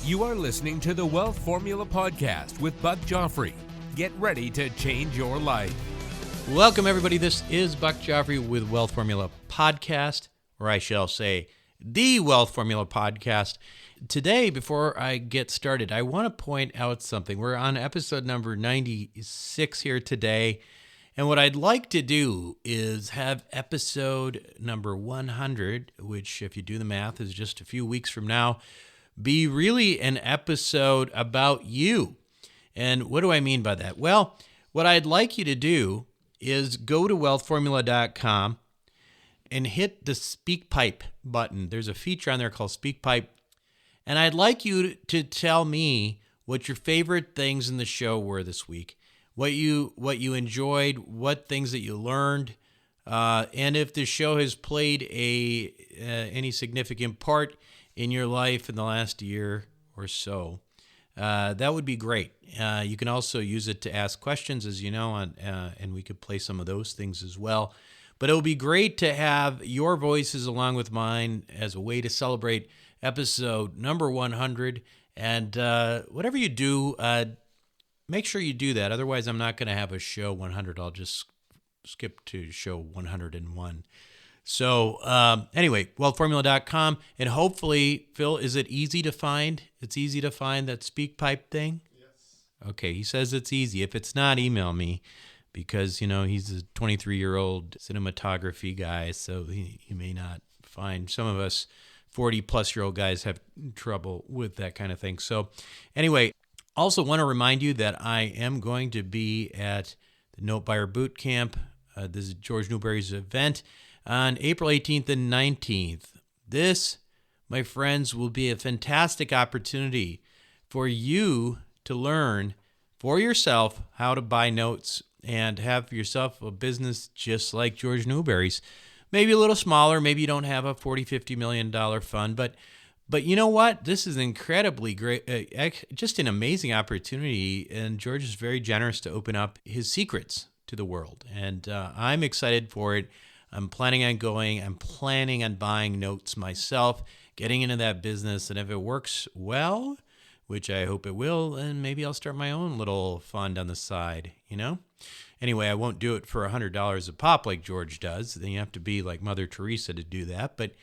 You are listening to the Wealth Formula Podcast with Buck Joffrey. Get ready to change your life. Welcome, everybody. This is Buck Joffrey with Wealth Formula Podcast, or I shall say, the Wealth Formula Podcast. Today, before I get started, I want to point out something. We're on episode number 96 here today, and what I'd like to do is have episode number 100, which, if you do the math, is just a few weeks from now, be really an episode about you. And what do I mean by that? Well, what I'd like you to do is go to wealthformula.com and hit the SpeakPipe button. There's a feature on there called SpeakPipe. And I'd like you to tell me what your favorite things in the show were this week, what you enjoyed, what things that you learned, and if the show has played any significant part in your life in the last year or so. That would be great. You can also use it to ask questions, as you know, and we could play some of those things as well. But it would be great to have your voices along with mine as a way to celebrate episode number 100. And whatever you do, make sure you do that. Otherwise, I'm not going to have a show 100. I'll just skip to show 101. So anyway, wealthformula.com, and hopefully, Phil, is it easy to find? It's easy to find that SpeakPipe thing? Yes. Okay, he says it's easy. If it's not, email me, because, you know, he's a 23-year-old cinematography guy, so he may not find. Some of us 40-plus-year-old guys have trouble with that kind of thing. So anyway, also want to remind you that I am going to be at the Note Buyer Boot Camp. This is George Newberry's event on April 18th and 19th. This, my friends, will be a fantastic opportunity for you to learn for yourself how to buy notes and have yourself a business just like George Newberry's. Maybe a little smaller, maybe you don't have a $40-50 million fund, but you know what? This is incredibly great, just an amazing opportunity, and George is very generous to open up his secrets to the world, and I'm excited for it. I'm planning on going. I'm planning on buying notes myself, getting into that business. And if it works well, which I hope it will, then maybe I'll start my own little fund on the side, you know? Anyway, I won't do it for $100 a pop like George does. Then you have to be like Mother Teresa to do that. But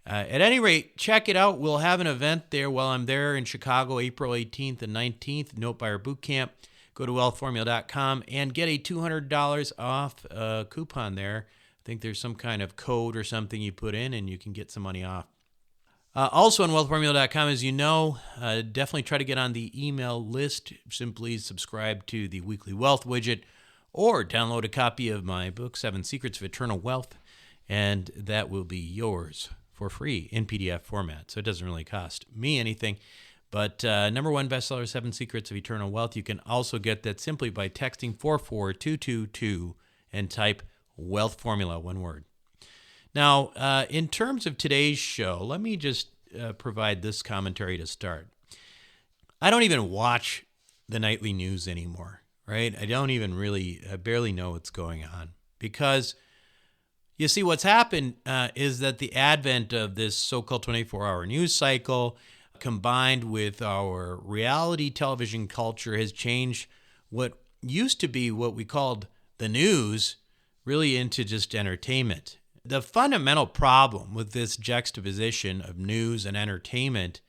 at any rate, check it out. We'll have an event there while I'm there in Chicago, April 18th and 19th, Note Buyer Boot Camp. Go to wealthformula.com and get a $200 off coupon there. I think there's some kind of code or something you put in and you can get some money off. Also on wealthformula.com, as you know, definitely try to get on the email list. Simply subscribe to the weekly wealth widget or download a copy of my book, 7 Secrets of Eternal Wealth, and that will be yours for free in PDF format. So it doesn't really cost me anything. But number one bestseller, 7 Secrets of Eternal Wealth. You can also get that simply by texting 44222 and type Wealth Formula, one word. Now, in terms of today's show, let me just provide this commentary to start. I don't even watch the nightly news anymore, right? I barely know what's going on, because you see what's happened is that the advent of this so-called 24-hour news cycle combined with our reality television culture has changed what used to be what we called the news really into just entertainment. The fundamental problem with this juxtaposition of news and entertainment,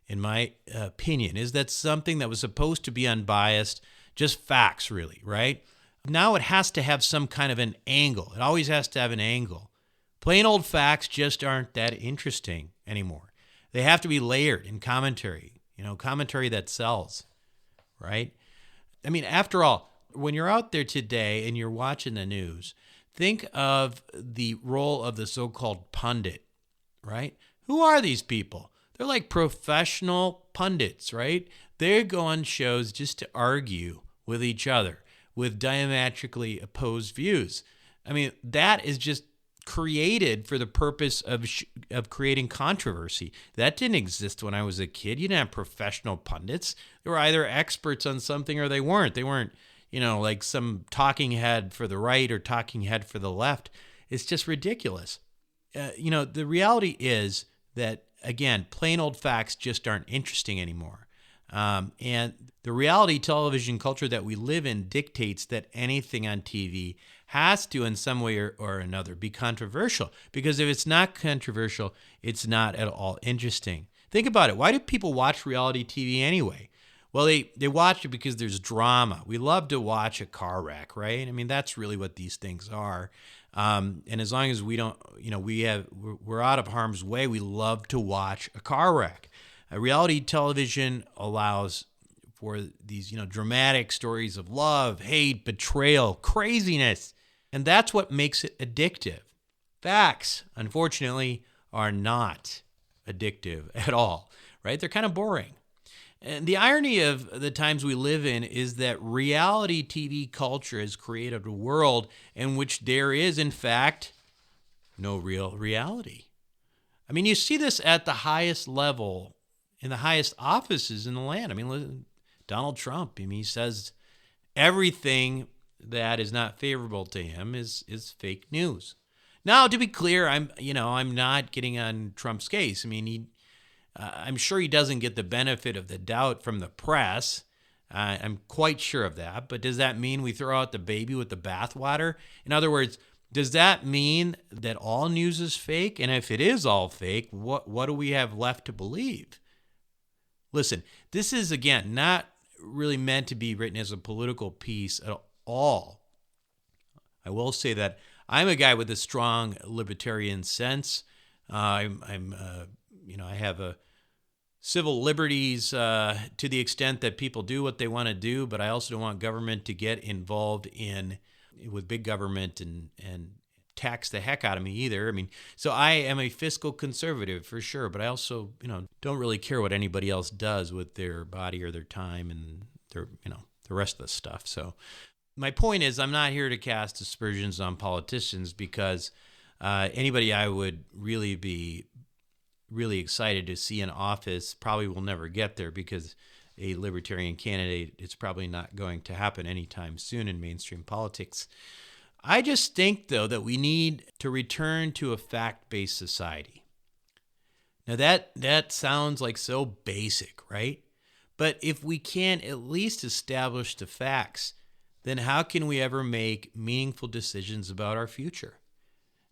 in my opinion, is that something that was supposed to be unbiased, just facts really, right? Now it has to have some kind of an angle. It always has to have an angle. Plain old facts just aren't that interesting anymore. They have to be layered in commentary, commentary that sells, right? I mean, after all, when you're out there today and you're watching the news, think of the role of the so-called pundit, right? Who are these people? They're like professional pundits, right? They go on shows just to argue with each other with diametrically opposed views. I mean, that is just created for the purpose of creating controversy. That didn't exist when I was a kid. You didn't have professional pundits. They were either experts on something or they weren't. They weren't, like some talking head for the right or talking head for the left. It's just ridiculous. The reality is that again, plain old facts just aren't interesting anymore. And the reality television culture that we live in dictates that anything on TV has to, in some way or another, be controversial. Because if it's not controversial, it's not at all interesting. Think about it. Why do people watch reality TV anyway? Well, they watch it because there's drama. We love to watch a car wreck, right? I mean, that's really what these things are. And as long as we don't, we're out of harm's way, we love to watch a car wreck. Reality television allows for these, dramatic stories of love, hate, betrayal, craziness. And that's what makes it addictive. Facts, unfortunately, are not addictive at all, right? They're kind of boring. And the irony of the times we live in is that reality TV culture has created a world in which there is, in fact, no real reality. I mean, you see this at the highest level, in the highest offices in the land. I mean, Donald Trump, he says everything that is not favorable to him is fake news. Now, to be clear, I'm not getting on Trump's case. I mean, I'm sure he doesn't get the benefit of the doubt from the press. I'm quite sure of that. But does that mean we throw out the baby with the bathwater? In other words, does that mean that all news is fake? And if it is all fake, what do we have left to believe? Listen, this is, again, not really meant to be written as a political piece at all. I will say that I'm a guy with a strong libertarian sense. I have a civil liberties to the extent that people do what they want to do, but I also don't want government to get involved with big government and tax the heck out of me either. I mean, so I am a fiscal conservative for sure, but I also, don't really care what anybody else does with their body or their time and their, the rest of the stuff. So my point is, I'm not here to cast aspersions on politicians because anybody I would really be really excited to see in office probably will never get there because a libertarian candidate, it's probably not going to happen anytime soon in mainstream politics. I just think, though, that we need to return to a fact-based society. Now, that sounds like so basic, right? But if we can't at least establish the facts, then how can we ever make meaningful decisions about our future?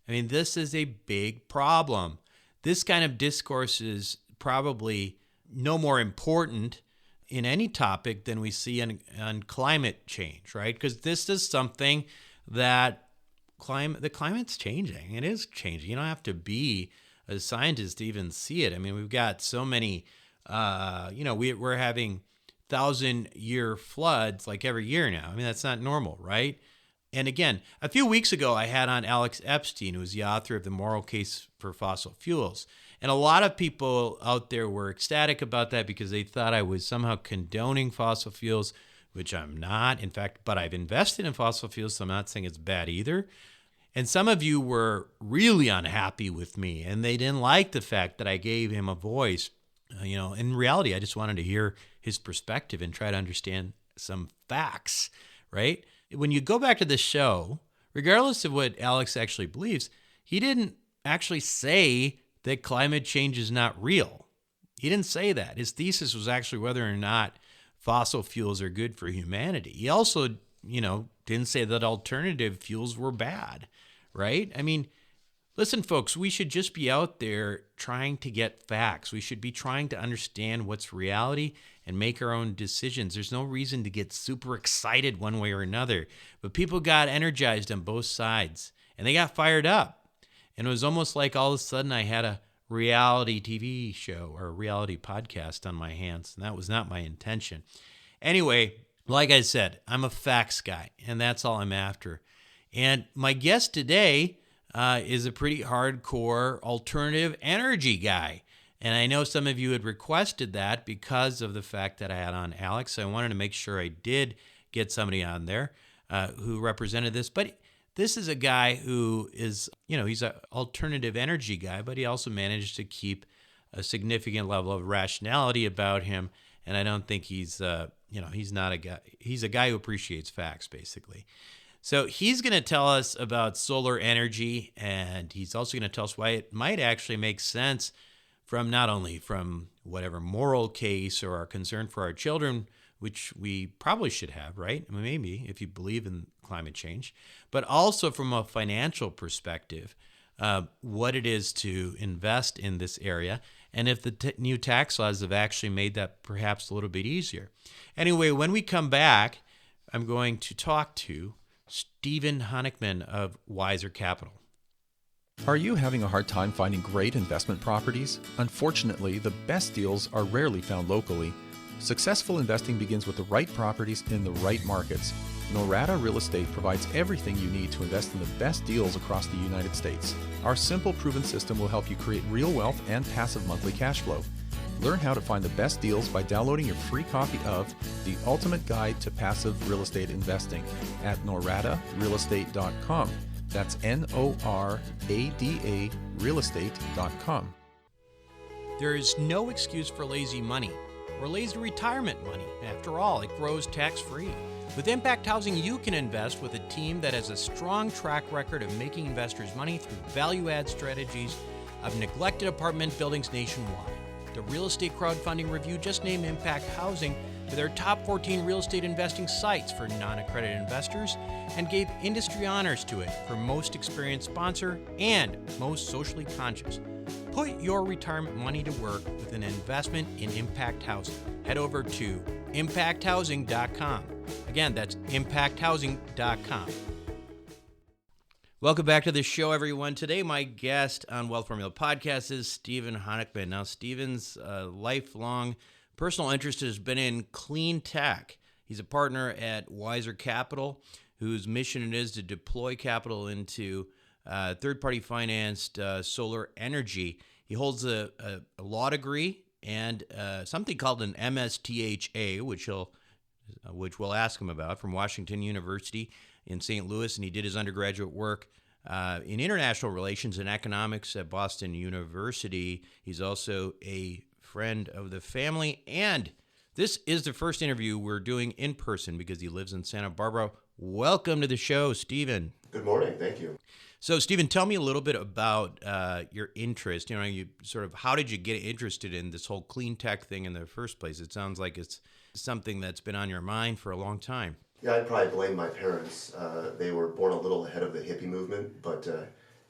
I mean, this is a big problem. This kind of discourse is probably no more important in any topic than we see on climate change, right? Because this is something that the climate's changing. It is changing. You don't have to be a scientist to even see it. I mean, we've got so many, we're having 1,000-year floods like every year now. I mean, that's not normal, right? And again, a few weeks ago, I had on Alex Epstein, who is the author of The Moral Case for Fossil Fuels. And a lot of people out there were ecstatic about that because they thought I was somehow condoning fossil fuels, which I'm not. In fact, but I've invested in fossil fuels, so I'm not saying it's bad either. And some of you were really unhappy with me, and they didn't like the fact that I gave him a voice. In reality, I just wanted to hear his perspective and try to understand some facts, right? When you go back to the show, regardless of what Alex actually believes, he didn't actually say that climate change is not real. He didn't say that. His thesis was actually whether or not fossil fuels are good for humanity. He also, didn't say that alternative fuels were bad, right? I mean, listen, folks, we should just be out there trying to get facts. We should be trying to understand what's reality and make our own decisions. There's no reason to get super excited one way or another. But people got energized on both sides, and they got fired up. And it was almost like all of a sudden I had a reality TV show or a reality podcast on my hands, and that was not my intention. Anyway, like I said, I'm a facts guy, and that's all I'm after. And my guest today is a pretty hardcore alternative energy guy. And I know some of you had requested that because of the fact that I had on Alex. So I wanted to make sure I did get somebody on there who represented this. But this is a guy who is, he's an alternative energy guy, but he also managed to keep a significant level of rationality about him. And I don't think he's not a guy. He's a guy who appreciates facts, basically. So he's going to tell us about solar energy, and he's also going to tell us why it might actually make sense from not only from whatever moral case or our concern for our children, which we probably should have, right? I mean, maybe if you believe in climate change, but also from a financial perspective, what it is to invest in this area, and if the new tax laws have actually made that perhaps a little bit easier. Anyway, when we come back, I'm going to talk to Stephen Honikman of Wiser Capital. Are you having a hard time finding great investment properties? Unfortunately, the best deals are rarely found locally. Successful investing begins with the right properties in the right markets. Norada Real Estate provides everything you need to invest in the best deals across the United States. Our simple, proven system will help you create real wealth and passive monthly cash flow. Learn how to find the best deals by downloading your free copy of The Ultimate Guide to Passive Real Estate Investing at noradarealestate.com. That's NORADA realestate.com. There is no excuse for lazy money or lazy retirement money. After all, it grows tax-free. With Impact Housing, you can invest with a team that has a strong track record of making investors money through value-add strategies of neglected apartment buildings nationwide. The Real Estate Crowdfunding Review just named Impact Housing to their top 14 real estate investing sites for non-accredited investors and gave industry honors to it for most experienced sponsor and most socially conscious. Put your retirement money to work with an investment in Impact Housing. Head over to impacthousing.com. Again, that's impacthousing.com. Welcome back to the show, everyone. Today, my guest on Wealth Formula Podcast is Stephen Honikman. Now, Stephen's lifelong personal interest has been in clean tech. He's a partner at Wiser Capital, whose mission it is to deploy capital into third-party financed solar energy. He holds a law degree and something called an MSTHA, which we'll ask him about, from Washington University in St. Louis, and he did his undergraduate work in international relations and economics at Boston University. He's also a friend of the family, and this is the first interview we're doing in person because he lives in Santa Barbara. Welcome to the show, Stephen. Good morning. Thank you. So, Stephen, tell me a little bit about your interest. How did you get interested in this whole clean tech thing in the first place? It sounds like it's something that's been on your mind for a long time. Yeah, I'd probably blame my parents. They were born a little ahead of the hippie movement, but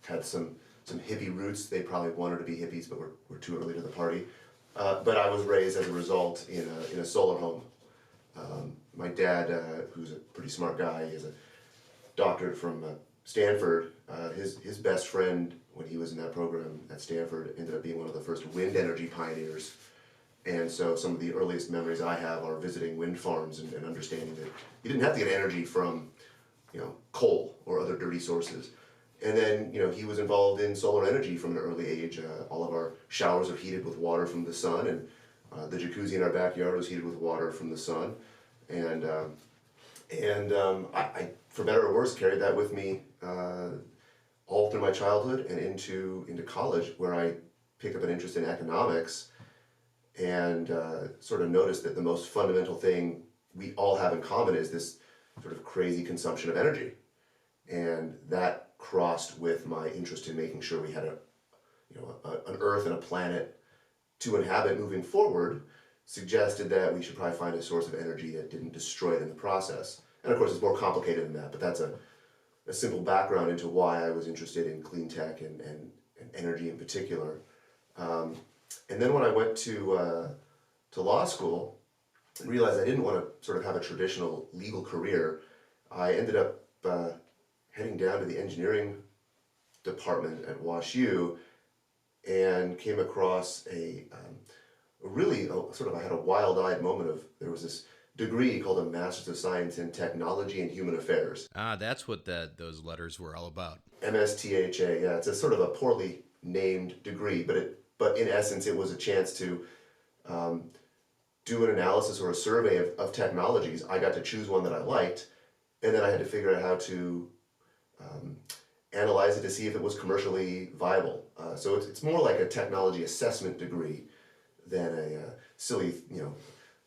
had some hippie roots. They probably wanted to be hippies, but were too early to the party. But I was raised as a result in a solar home. My dad, who's a pretty smart guy, he has a doctorate from Stanford. His best friend, when he was in that program at Stanford, ended up being one of the first wind energy pioneers. And so some of the earliest memories I have are visiting wind farms and understanding that you didn't have to get energy from, coal or other dirty sources. And then, he was involved in solar energy from an early age. All of our showers are heated with water from the sun, and the jacuzzi in our backyard was heated with water from the sun. And I, for better or worse, carried that with me all through my childhood and into college, where I picked up an interest in economics and sort of noticed that the most fundamental thing we all have in common is this sort of crazy consumption of energy. And that crossed with my interest in making sure we had an Earth and a planet to inhabit moving forward, suggested that we should probably find a source of energy that didn't destroy it in the process. And of course, it's more complicated than that, but that's a simple background into why I was interested in clean tech and energy in particular. And then when I went to law school and realized I didn't want to sort of have a traditional legal career, I ended up heading down to the engineering department at WashU and came across I had a wild-eyed moment of, there was this degree called a Master's of Science in Technology and Human Affairs. That's what those letters were all about. MSTHA, yeah, it's a sort of a poorly named degree, but in essence it was a chance to do an analysis or a survey of technologies. I got to choose one that I liked, and then I had to figure out how to analyze it to see if it was commercially viable. So it's more like a technology assessment degree than a silly,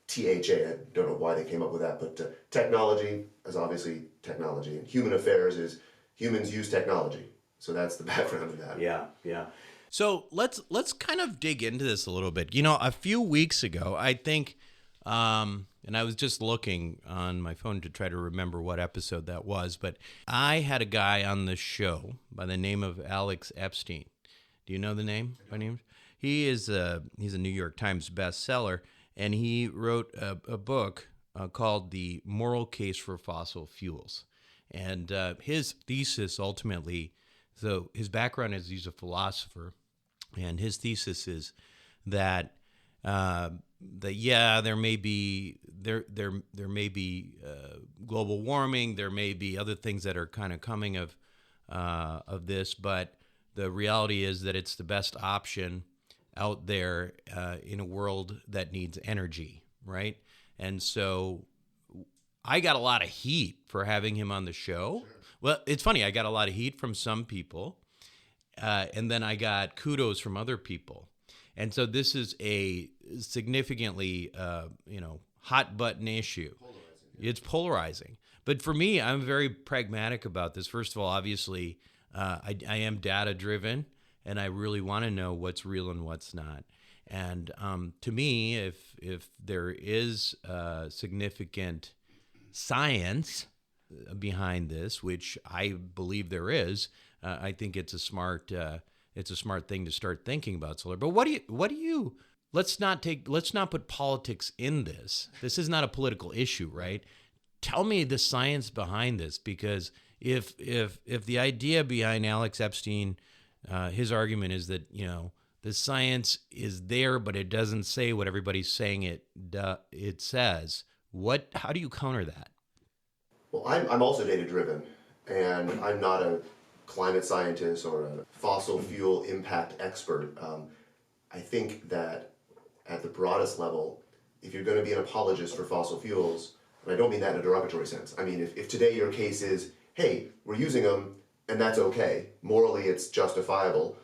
THA. I don't know why they came up with that, but technology is obviously technology, and human affairs is humans use technology. So that's the background of that. Yeah. So let's kind of dig into this a little bit. You know, a few weeks ago, I think, and I was just looking on my phone to try to remember what episode that was, but I had a guy on the show by the name of Alex Epstein. Do you know the name? He's a New York Times bestseller, and he wrote a book called The Moral Case for Fossil Fuels. And his thesis ultimately, so his background is he's a philosopher, and his thesis is that there may be global warming, there may be other things that are kind of coming of this, but the reality is that it's the best option out there in a world that needs energy, right? And so I got a lot of heat for having him on the show. Sure. Well, it's funny. I got a lot of heat from some people, and then I got kudos from other people. And so this is a significantly, hot button issue. It's polarizing. But for me, I'm very pragmatic about this. First of all, obviously, I am data driven, and I really want to know what's real and what's not. And to me, if there is significant science behind this, which I believe there is, I think it's a smart thing to start thinking about solar. But what do you? Let's not put politics in this. This is not a political issue, right? Tell me the science behind this, because if the idea behind Alex Epstein, his argument is that, the science is there, but it doesn't say what everybody's saying it says. How do you counter that? Well, I'm also data driven, and I'm not a climate scientist or a fossil fuel impact expert. I think that at the broadest level, if you're going to be an apologist for fossil fuels, and I don't mean that in a derogatory sense. I mean, if today your case is, hey, we're using them and that's okay, morally it's justifiable,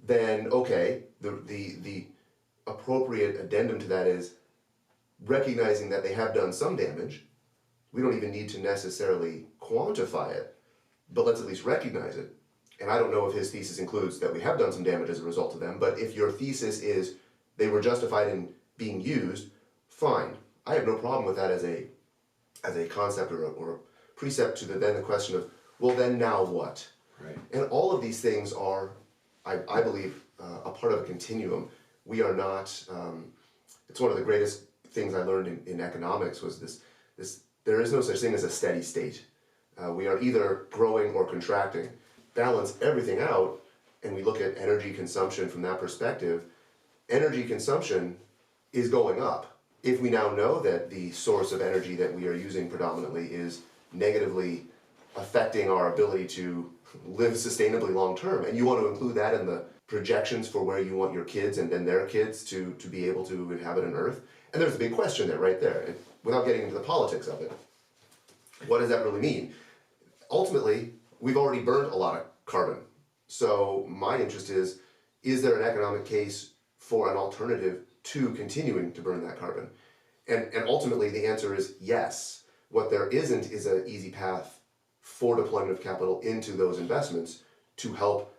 then okay, the appropriate addendum to that is recognizing that they have done some damage. We don't even need to necessarily quantify it, but let's at least recognize it. And I don't know if his thesis includes that we have done some damage as a result of them, but if your thesis is they were justified in being used, fine. I have no problem with that as a concept or a precept to the question of, well, then now what? Right. And all of these things are, I believe, a part of a continuum. We are not, it's one of the greatest things I learned in economics was this, there is no such thing as a steady state. We are either growing or contracting. Balance everything out, and we look at energy consumption from that perspective. Energy consumption is going up. If we now know that the source of energy that we are using predominantly is negatively affecting our ability to live sustainably long term, and you want to include that in the projections for where you want your kids and then their kids to be able to inhabit an Earth, and there's a big question there right there. Without getting into the politics of it, what does that really mean? Ultimately, we've already burned a lot of carbon. So my interest is there an economic case for an alternative to continuing to burn that carbon? And ultimately the answer is yes. What there isn't is an easy path for deployment of capital into those investments to help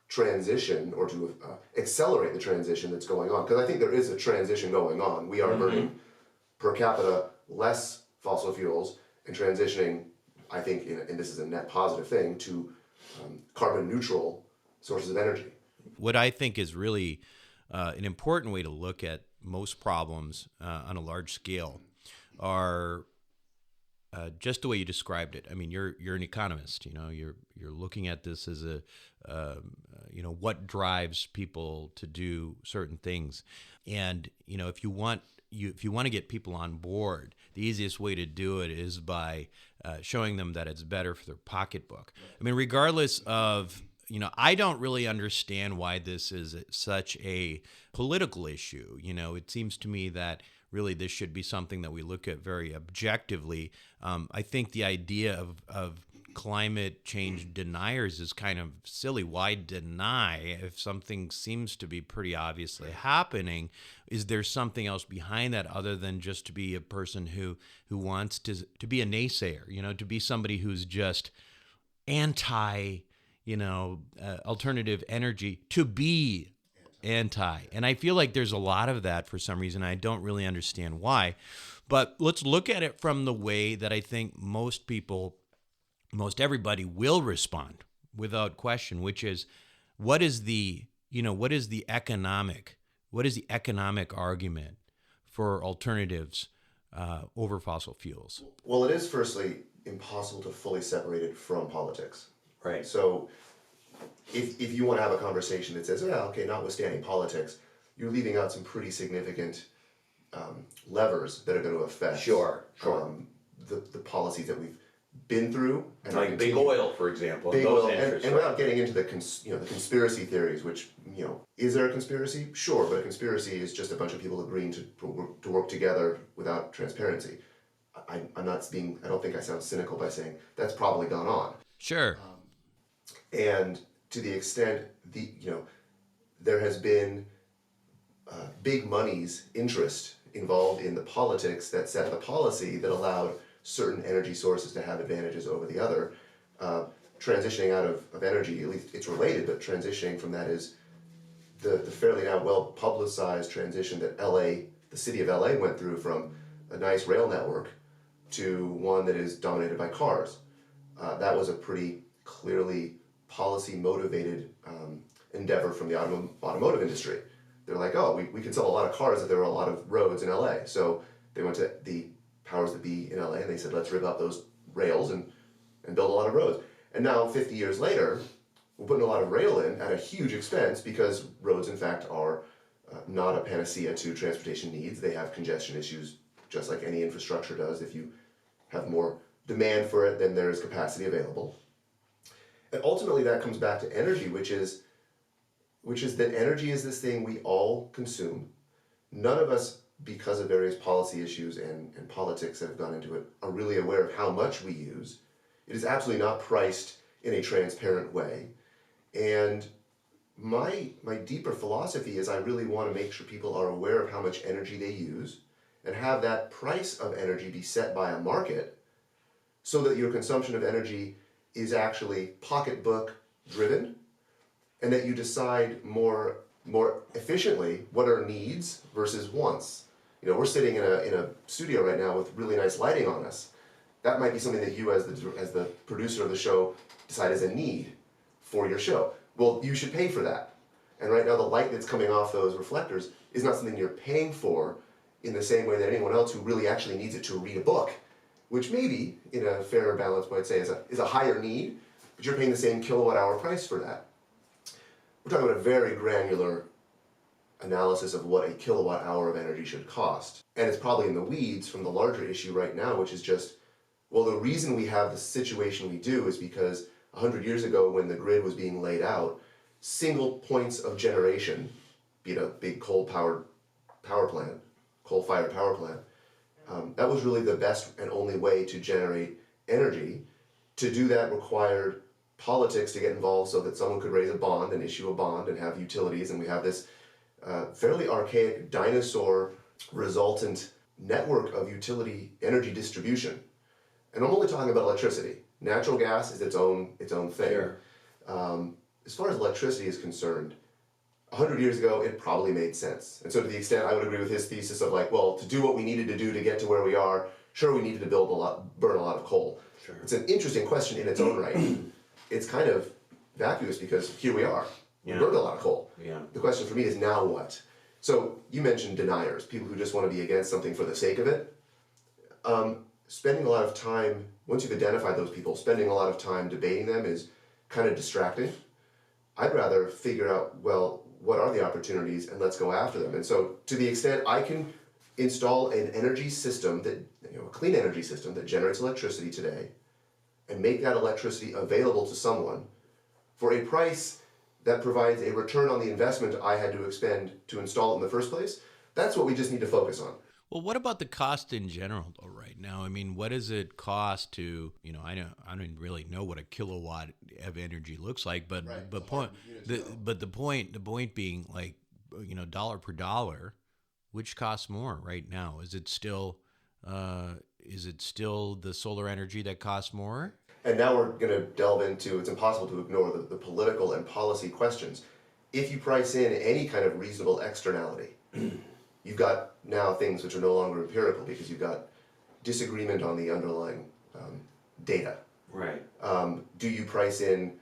transition or to accelerate the transition that's going on. Because I think there is a transition going on. We are burning per capita less fossil fuels and transitioning, I think, and this is a net positive thing, to carbon neutral sources of energy. What I think is really an important way to look at most problems on a large scale are just the way you described it. I mean, you're an economist. You're looking at this as a what drives people to do certain things, and if you want to get people on board, the easiest way to do it is by showing them that it's better for their pocketbook. I mean, regardless of, I don't really understand why this is such a political issue. It seems to me that really this should be something that we look at very objectively. I think the idea of climate change deniers is kind of silly. Why deny if something seems to be pretty obviously happening? Is there something else behind that other than just to be a person who wants to be a naysayer, to be somebody who's just anti, alternative energy, to be anti. And I feel like there's a lot of that for some reason. I don't really understand why. But let's look at it from the way that I think most people, most everybody will respond without question, which is what is the economic argument for alternatives over fossil fuels? Well, it is firstly impossible to fully separate it from politics. Right. So if you want to have a conversation that says, yeah, okay, notwithstanding politics, you're leaving out some pretty significant levers that are going to affect Sure. the policies that we've been through. And Like big oil, for example. Big those oil, interests, and right? without getting into the conspiracy theories, which, is there a conspiracy? Sure, but a conspiracy is just a bunch of people agreeing to work together without transparency. I don't think I sound cynical by saying that's probably gone on. Sure. And to the extent there has been big money's interest involved in the politics that set the policy that allowed certain energy sources to have advantages over the other. Transitioning out of energy, at least it's related, but transitioning from that is the fairly now well publicized transition that the city of LA went through from a nice rail network to one that is dominated by cars. That was a pretty clearly policy motivated endeavor from the automotive industry. They're like, oh, we can sell a lot of cars if there were a lot of roads in LA. So they went to the powers that be in LA and they said, let's rip up those rails and build a lot of roads. And now 50 years later, we're putting a lot of rail in at a huge expense because roads in fact are not a panacea to transportation needs. They have congestion issues just like any infrastructure does. If you have more demand for it than there is capacity available. And ultimately that comes back to energy, which is that energy is this thing we all consume. None of us, because of various policy issues and politics that have gone into it, are really aware of how much we use. It is absolutely not priced in a transparent way. And my deeper philosophy is I really want to make sure people are aware of how much energy they use and have that price of energy be set by a market so that your consumption of energy is actually pocketbook driven and that you decide more efficiently what are needs versus wants. We're sitting in a studio right now with really nice lighting on us. That might be something that you as the producer of the show decide is a need for your show. Well, you should pay for that. And right now the light that's coming off those reflectors is not something you're paying for in the same way that anyone else who really actually needs it to read a book, which maybe in a fairer balance might say is a higher need, but you're paying the same kilowatt hour price for that. We're talking about a very granular analysis of what a kilowatt hour of energy should cost. And it's probably in the weeds from the larger issue right now, which is just, well, the reason we have the situation we do is because 100 years ago when the grid was being laid out, single points of generation, be it a big coal-fired power plant, that was really the best and only way to generate energy. To do that required politics to get involved so that someone could raise a bond and issue a bond and have utilities, and we have this fairly archaic dinosaur resultant network of utility energy distribution. And I'm only talking about electricity. Natural gas is its own thing. Sure. As far as electricity is concerned, 100 years ago, it probably made sense. And so to the extent I would agree with his thesis of like, well, to do what we needed to do to get to where we are, sure, we needed to burn a lot of coal. Sure. It's an interesting question in its own right. It's kind of vacuous because here we are. We burned a lot of coal. Yeah. The question for me is now what? So you mentioned deniers, people who just want to be against something for the sake of it. Spending a lot of time, once you've identified those people, spending a lot of time debating them is kind of distracting. I'd rather figure out, well, what are the opportunities and let's go after them. And so to the extent I can install an energy system that, a clean energy system that generates electricity today and make that electricity available to someone for a price that provides a return on the investment I had to expend to install it in the first place, that's what we just need to focus on. Well, what about the cost in general, though, right now? I mean, what does it cost to, I don't really know what a kilowatt of energy looks like, but Right. the point being, like, dollar per dollar, which costs more right now? Is it still the solar energy that costs more? And now we're going to delve into, it's impossible to ignore the political and policy questions. if you price in any kind of reasonable externality, you've got now things which are no longer empirical because you've got disagreement on the underlying data. Right. Do you price in,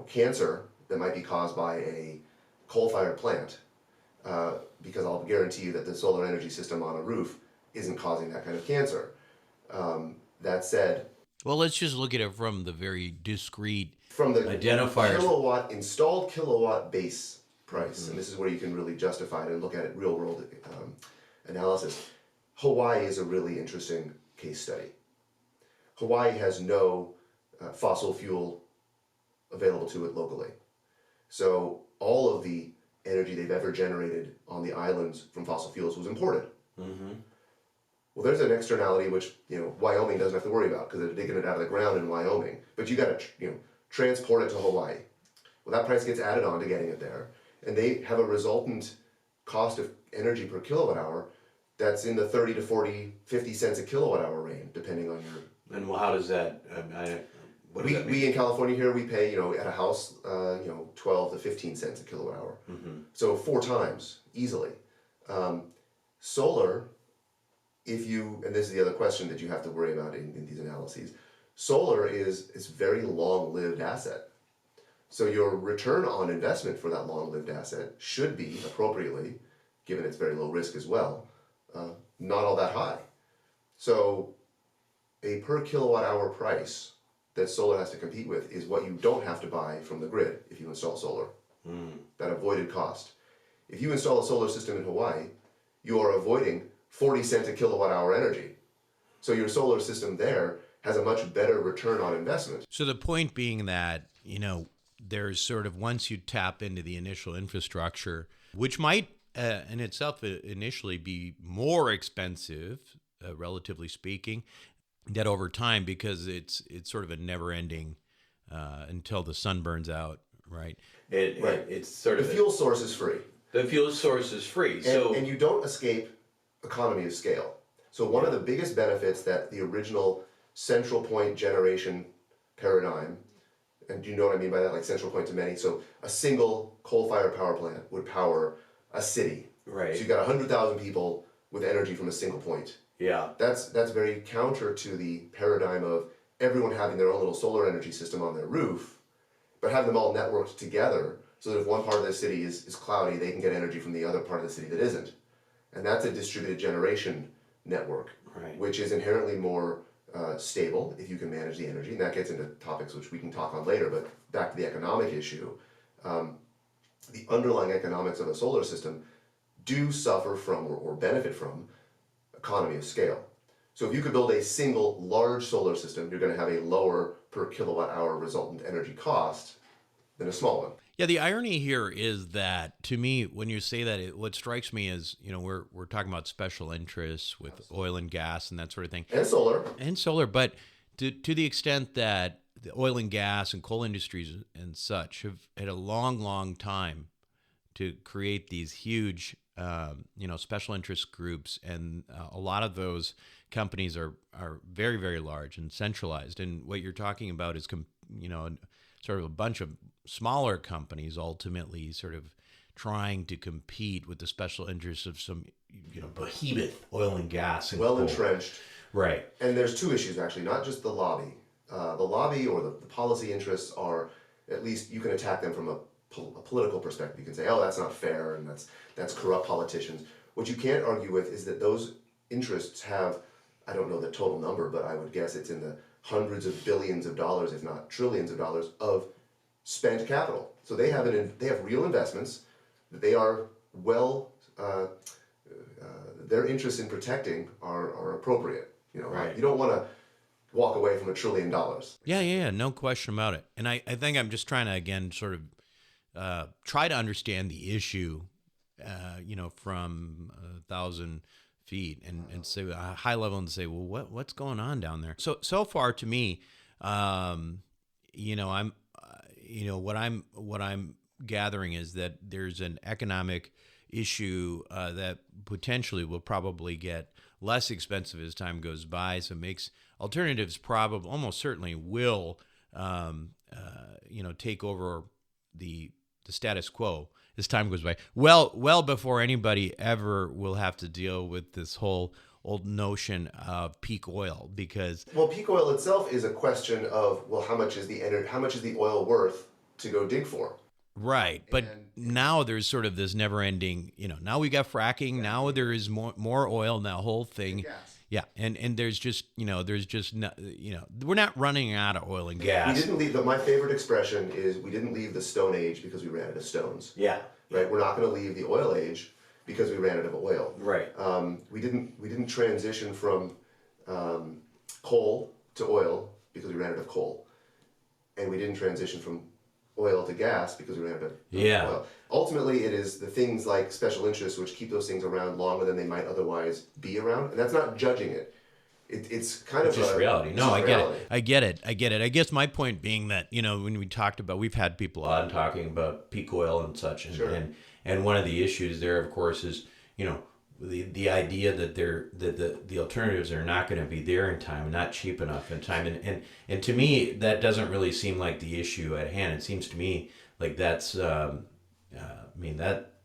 cancer that might be caused by a coal-fired plant? Because I'll guarantee you that the solar energy system on a roof isn't causing that kind of cancer. That said, Well, let's just look at it from the very discrete from the identifiers. installed kilowatt base price, and this is where you can really justify it and look at it real world analysis. Hawaii is a really interesting case study. Hawaii has no fossil fuel available to it locally. So all of the energy they've ever generated on the islands from fossil fuels was imported. Mm-hmm. Well, there's an externality which Wyoming doesn't have to worry about because they're digging it out of the ground in Wyoming. But you got to transport it to Hawaii. Well, that price gets added on to getting it there, and they have a resultant cost of energy per kilowatt hour that's in the 30 to 40, 50 cents a kilowatt hour range, depending on your. And how does that? What does that mean? We in California here we pay at a house 12 to 15 cents a kilowatt hour. Mm-hmm. So 4 times easily. Solar. And this is the other question that you have to worry about in these analyses, solar is very long-lived asset. So your return on investment for that long-lived asset should be appropriately, given its very low risk as well, not all that high. So a per kilowatt hour price that solar has to compete with is what you don't have to buy from the grid if you install solar. That avoided cost. If you install a solar system in Hawaii, you are avoiding 40 cents a kilowatt hour energy. So your solar system there has a much better return on investment. So the point being that, there's sort of, once you tap into the initial infrastructure, which might in itself initially be more expensive, relatively speaking, that over time, because it's sort of a never ending until the sun burns out, right? It's sort of the fuel source is free. The fuel source is free. And you don't escape economy of scale. So one of the biggest benefits that the original central point generation paradigm, and do you know what I mean by that, like central point to many? So a single coal-fired power plant would power a city. Right. So you got 100,000 people with energy from a single point. Yeah. That's very counter to the paradigm of everyone having their own little solar energy system on their roof, but have them all networked together so that if one part of the city is cloudy, they can get energy from the other part of the city that isn't. And that's a distributed generation network, which is inherently more stable if you can manage the energy. And that gets into topics which we can talk on later, but back to the economic issue. The underlying economics of a solar system do suffer from or benefit from economy of scale. So if you could build a single large solar system, you're going to have a lower per kilowatt hour resultant energy cost than a small one. Yeah, the irony here is that, to me, when you say that, what strikes me is, we're talking about special interests with oil and gas and that sort of thing. And solar. But to the extent that the oil and gas and coal industries and such have had a long, long time to create these huge, special interest groups, and a lot of those companies are very, very large and centralized. And what you're talking about is, sort of a bunch of smaller companies ultimately sort of trying to compete with the special interests of some, behemoth oil and gas and well coal. Entrenched. Right. And there's 2 issues actually, not just the lobby. The lobby or the policy interests are, at least you can attack them from a political perspective. You can say, oh, that's not fair and that's corrupt politicians. What you can't argue with is that those interests have, I don't know the total number, but I would guess it's in the hundreds of billions of dollars, if not trillions of dollars, of spent capital. So they have real investments that they are their interests in protecting are appropriate. Right. You don't want to walk away from $1 trillion. Yeah, no question about it. And I think I'm just trying to, again, sort of try to understand the issue, from 1,000 feet and say a high level and say, well, what's going on down there? So far to me, I'm what I'm gathering is that there's an economic issue that potentially will probably get less expensive as time goes by. So it makes alternatives probably almost certainly will take over the the status quo as time goes by. Well before anybody ever will have to deal with this whole old notion of peak oil, because peak oil itself is a question of, well, how much is the oil worth to go dig for? right. But now there's sort of this never-ending. Now we got fracking. Now there is more oil in that whole thing. Yeah, and there's just we're not running out of oil and gas. We didn't leave. My favorite expression is we didn't leave the Stone Age because we ran out of stones. Yeah. Right. We're not going to leave the oil age because we ran out of oil. Right. We didn't transition from coal to oil because we ran out of coal, and we didn't transition from oil to gas because we ran out of oil. Ultimately, it is the things like special interests which keep those things around longer than they might otherwise be around, and that's not judging it. It's kind of just reality. No, I get it. I guess my point being that, when we talked about, we've had people on talking about peak oil and such, and one of the issues there, of course, is the idea that the alternatives are not going to be there in time, not cheap enough in time, and to me that doesn't really seem like the issue at hand. It seems to me like that's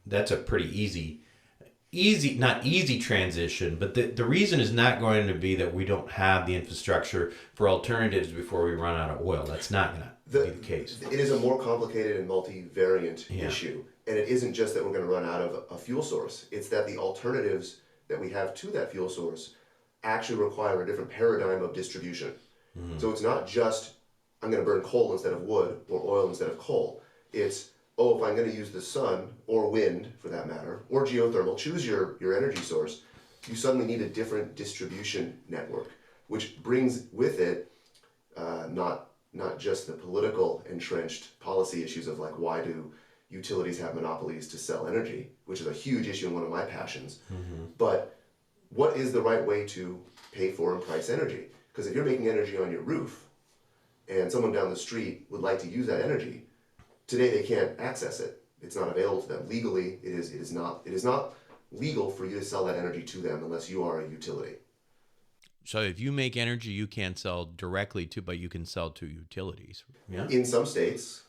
that's a pretty easy, not easy transition, but the reason is not going to be that we don't have the infrastructure for alternatives before we run out of oil. That's not going to be the case. It is a more complicated and multivariant issue. And it isn't just that we're going to run out of a fuel source. It's that the alternatives that we have to that fuel source actually require a different paradigm of distribution. Mm-hmm. So it's not just, I'm going to burn coal instead of wood or oil instead of coal. It's, if I'm going to use the sun or wind, for that matter, or geothermal, choose your energy source, you suddenly need a different distribution network, which brings with it not just the political entrenched policy issues of like, why do utilities have monopolies to sell energy, which is a huge issue and one of my passions. Mm-hmm. But what is the right way to pay for and price energy? Because if you're making energy on your roof and someone down the street would like to use that energy, today they can't access it. It's not available to them. Legally, it is not legal for you to sell that energy to them unless you are a utility. So if you make energy you can't sell directly to, but you can sell to utilities. Yeah. In some states,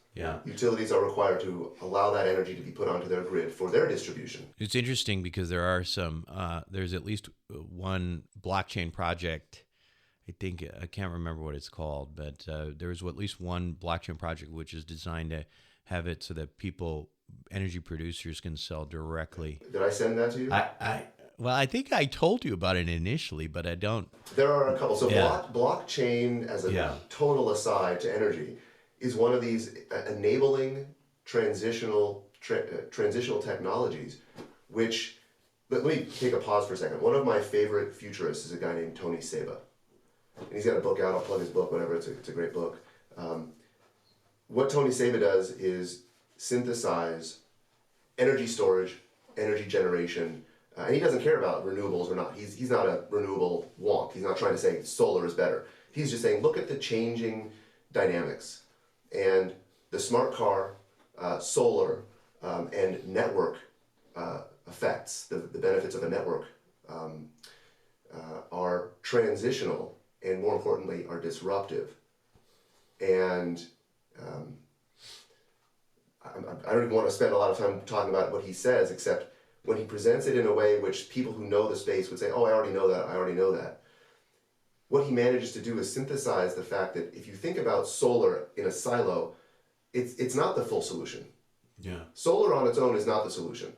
utilities are required to allow that energy to be put onto their grid for their distribution. It's interesting because there are some, there's at least one blockchain project, I can't remember what it's called, but there's at least one blockchain project which is designed to have it so that energy producers can sell directly. Did I send that to you? I think I told you about it initially, but I don't. There are a couple. So blockchain, as a total aside to energy, is one of these enabling transitional technologies, which, let me take a pause for a second. One of my favorite futurists is a guy named Tony Seba. And he's got a book out, I'll plug his book, whatever, it's a great book. What Tony Seba does is synthesize energy storage, energy generation, and he doesn't care about renewables or not. He's not a renewable wonk. He's not trying to say solar is better. He's just saying, look at the changing dynamics. And the smart car, solar, and network effects, the benefits of a network, are transitional and, more importantly, are disruptive. And I don't even want to spend a lot of time talking about what he says, except when he presents it in a way which people who know the space would say, oh, I already know that. What he manages to do is synthesize the fact that if you think about solar in a silo, it's not the full solution. Yeah. Solar on its own is not the solution.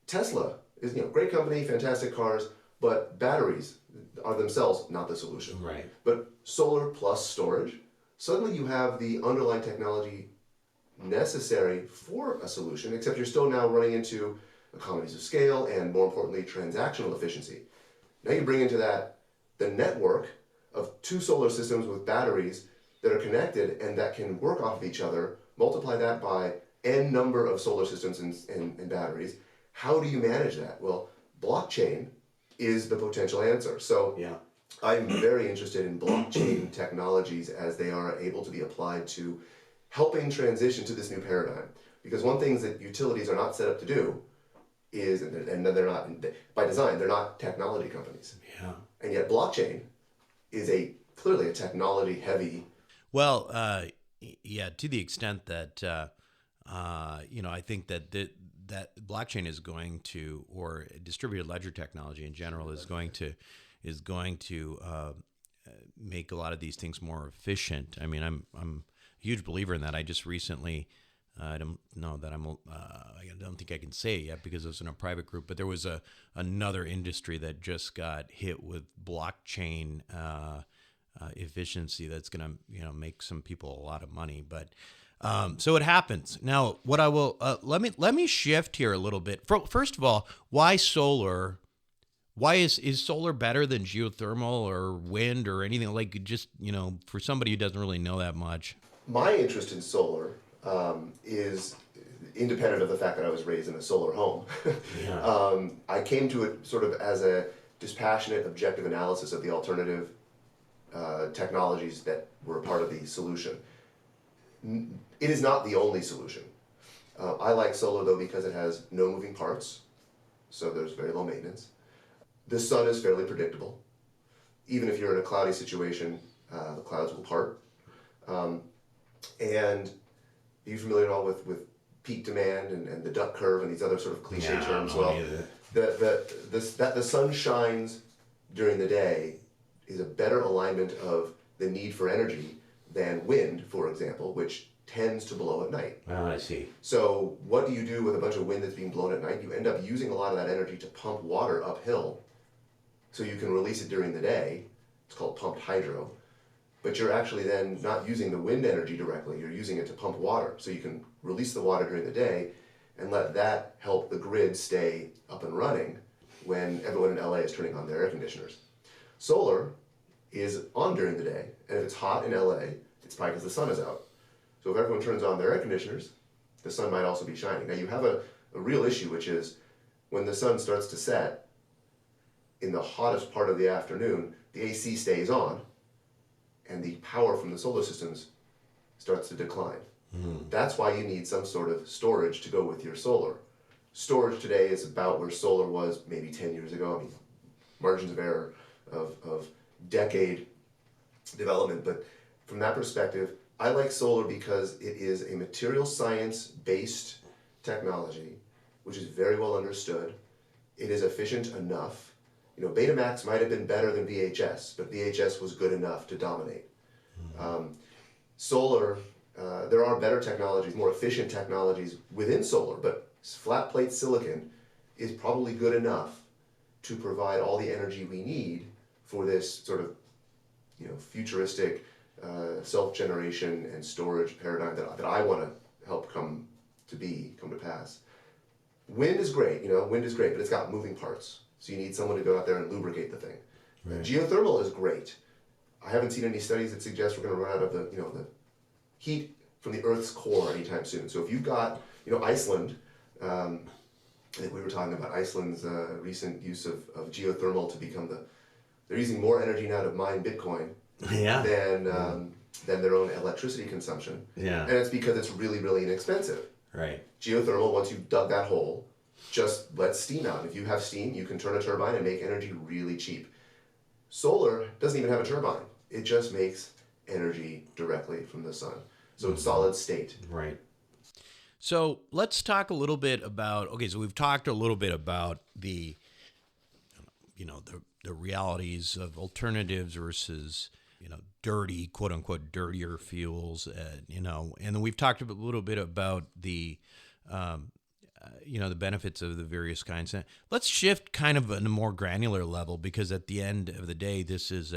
Tesla is a great company, fantastic cars, but batteries are themselves not the solution. Right. But solar plus storage, suddenly you have the underlying technology necessary for a solution, except you're still now running into economies of scale and, more importantly, transactional efficiency. Now you bring into that the network of two solar systems with batteries that are connected and that can work off of each other, multiply that by n number of solar systems and batteries. How do you manage that? Well, blockchain is the potential answer. So I'm very interested in blockchain technologies as they are able to be applied to helping transition to this new paradigm. Because one thing that utilities are not set up to do is, and they're not, by design, they're not technology companies. Yeah. And yet blockchain is clearly a technology heavy. Well, to the extent that I think that that blockchain is going to, or distributed ledger technology in general, is going to make a lot of these things more efficient. I mean, I'm a huge believer in that. I just recently, I don't know that I don't think I can say it yet because it was in a private group, but there was another industry that just got hit with blockchain efficiency that's going to make some people a lot of money. But so it happens. Now, what I will let me shift here a little bit. First of all, why solar? Why is solar better than geothermal or wind or anything, like, just, for somebody who doesn't really know that much? My interest in solar is independent of the fact that I was raised in a solar home. Yeah. I came to it sort of as a dispassionate, objective analysis of the alternative technologies that were a part of the solution. It is not the only solution. I like solar, though, because it has no moving parts, so there's very low maintenance. The sun is fairly predictable. Even if you're in a cloudy situation, the clouds will part. And are you familiar at all with peak demand and the duck curve and these other sort of cliche terms? Well, that the sun shines during the day is a better alignment of the need for energy than wind, for example, which tends to blow at night. Oh, I see. So what do you do with a bunch of wind that's being blown at night? You end up using a lot of that energy to pump water uphill so you can release it during the day. It's called pumped hydro. But you're actually then not using the wind energy directly. You're using it to pump water. So you can release the water during the day and let that help the grid stay up and running when everyone in LA is turning on their air conditioners. Solar is on during the day, and if it's hot in LA, it's probably because the sun is out. So if everyone turns on their air conditioners, the sun might also be shining. Now you have a real issue, which is when the sun starts to set, in the hottest part of the afternoon, the AC stays on, and the power from the solar systems starts to decline. That's why you need some sort of storage to go with your solar. Storage today is about where solar was maybe 10 years ago. I mean, margins of error of decade development, but from that perspective, I like solar because it is a material science-based technology, which is very well understood. It is efficient enough. Betamax might have been better than VHS, but VHS was good enough to dominate. Solar, there are better technologies, more efficient technologies within solar, but flat plate silicon is probably good enough to provide all the energy we need for this sort of, futuristic self-generation and storage paradigm that I want to help come to pass. Wind is great, but it's got moving parts. So you need someone to go out there and lubricate the thing. Right. Geothermal is great. I haven't seen any studies that suggest we're going to run out of the heat from the Earth's core anytime soon. So if you've got, Iceland, I think we were talking about Iceland's recent use of geothermal to become they're using more energy now to mine Bitcoin than their own electricity consumption. Yeah. And it's because it's really, really inexpensive. Right. Geothermal, once you've dug that hole, just let steam out. If you have steam, you can turn a turbine and make energy really cheap. Solar doesn't even have a turbine. It just makes energy directly from the sun. So it's solid state. Right. So let's talk a little bit about, so we've talked a little bit about the realities of alternatives versus, dirty, quote unquote, dirtier fuels, and then we've talked a little bit about the, the benefits of the various kinds. Let's shift kind of on a more granular level, because at the end of the day, this is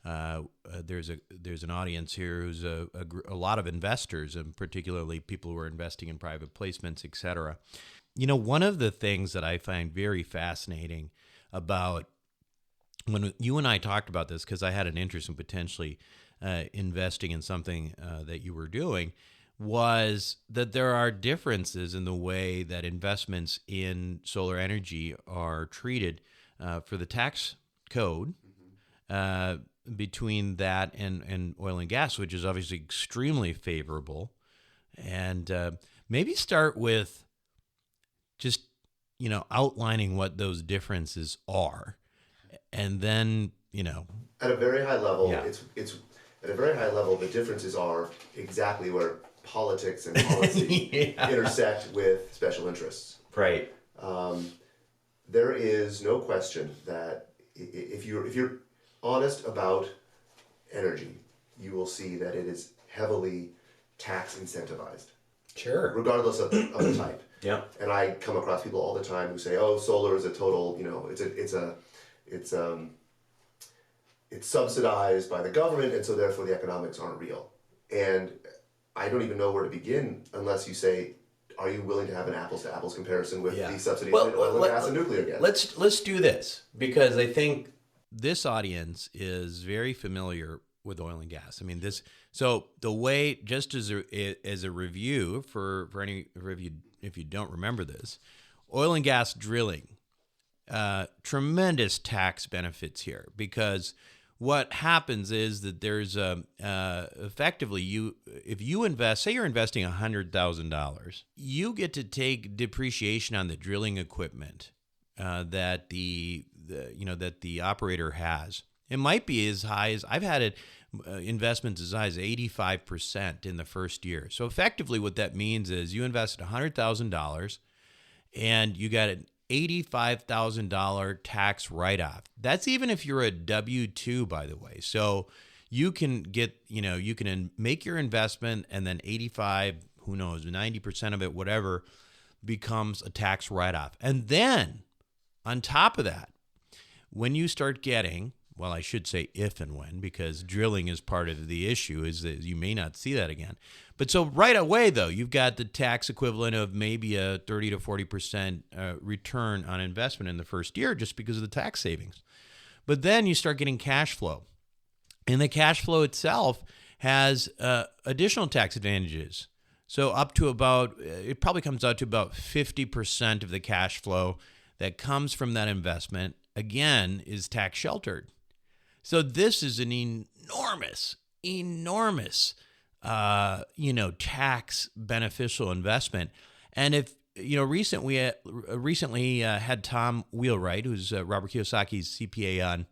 there's an audience here who's a lot of investors, and particularly people who are investing in private placements, et cetera. One of the things that I find very fascinating about when you and I talked about this, because I had an interest in potentially investing in something that you were doing, was that there are differences in the way that investments in solar energy are treated for the tax code between that and oil and gas, which is obviously extremely favorable. And maybe start with just, outlining what those differences are. And then, at a very high level, it's at a very high level, the differences are exactly where politics and policy intersect with special interests. Right. There is no question that if you're honest about energy, you will see that it is heavily tax incentivized. Sure. Regardless of the type. Yeah. And I come across people all the time who say, "Oh, solar is a total, it's subsidized by the government, and so therefore the economics aren't real." And I don't even know where to begin unless you say, are you willing to have an apples to apples comparison with the subsidies in oil and gas and nuclear gas? Let's do this, because I think this audience is very familiar with oil and gas. I mean, so the way, just as a review for any if you don't remember this, oil and gas drilling, tremendous tax benefits here, because what happens is that there's effectively if you invest, say you're investing $100,000, you get to take depreciation on the drilling equipment that the operator has. It might be as high as, I've had investments as high as 85% in the first year. So effectively what that means is you invested $100,000 and you got an $85,000 tax write-off. That's even if you're a W-2, by the way. So you can get, you can make your investment, and then 85, who knows, 90% of it, whatever, becomes a tax write-off. And then on top of that, when you start getting, well, I should say if and when, because drilling is part of the issue, is that you may not see that again. But so right away, though, you've got the tax equivalent of maybe a 30 to 40% return on investment in the first year just because of the tax savings. But then you start getting cash flow. And the cash flow itself has additional tax advantages. So up to it probably comes out to about 50% of the cash flow that comes from that investment, again, is tax sheltered. So this is an enormous tax beneficial investment. And if, recently had Tom Wheelwright, who's Robert Kiyosaki's CPA on,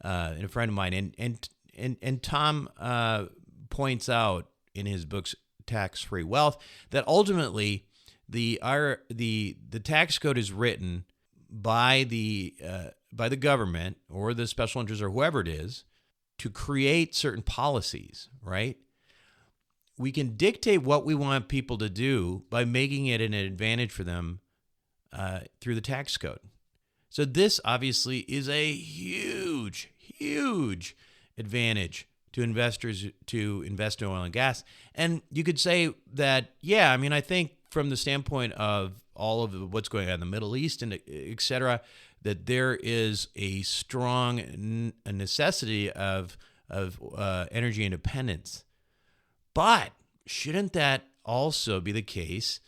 and a friend of mine, and Tom points out in his books Tax-Free Wealth that ultimately the tax code is written by the government or the special interest or whoever it is to create certain policies, right? We can dictate what we want people to do by making it an advantage for them through the tax code. So this obviously is a huge advantage to investors to invest in oil and gas. And you could say that, I think from the standpoint of all of what's going on in the Middle East and et cetera, that there is a strong necessity of energy independence. But shouldn't that also be the case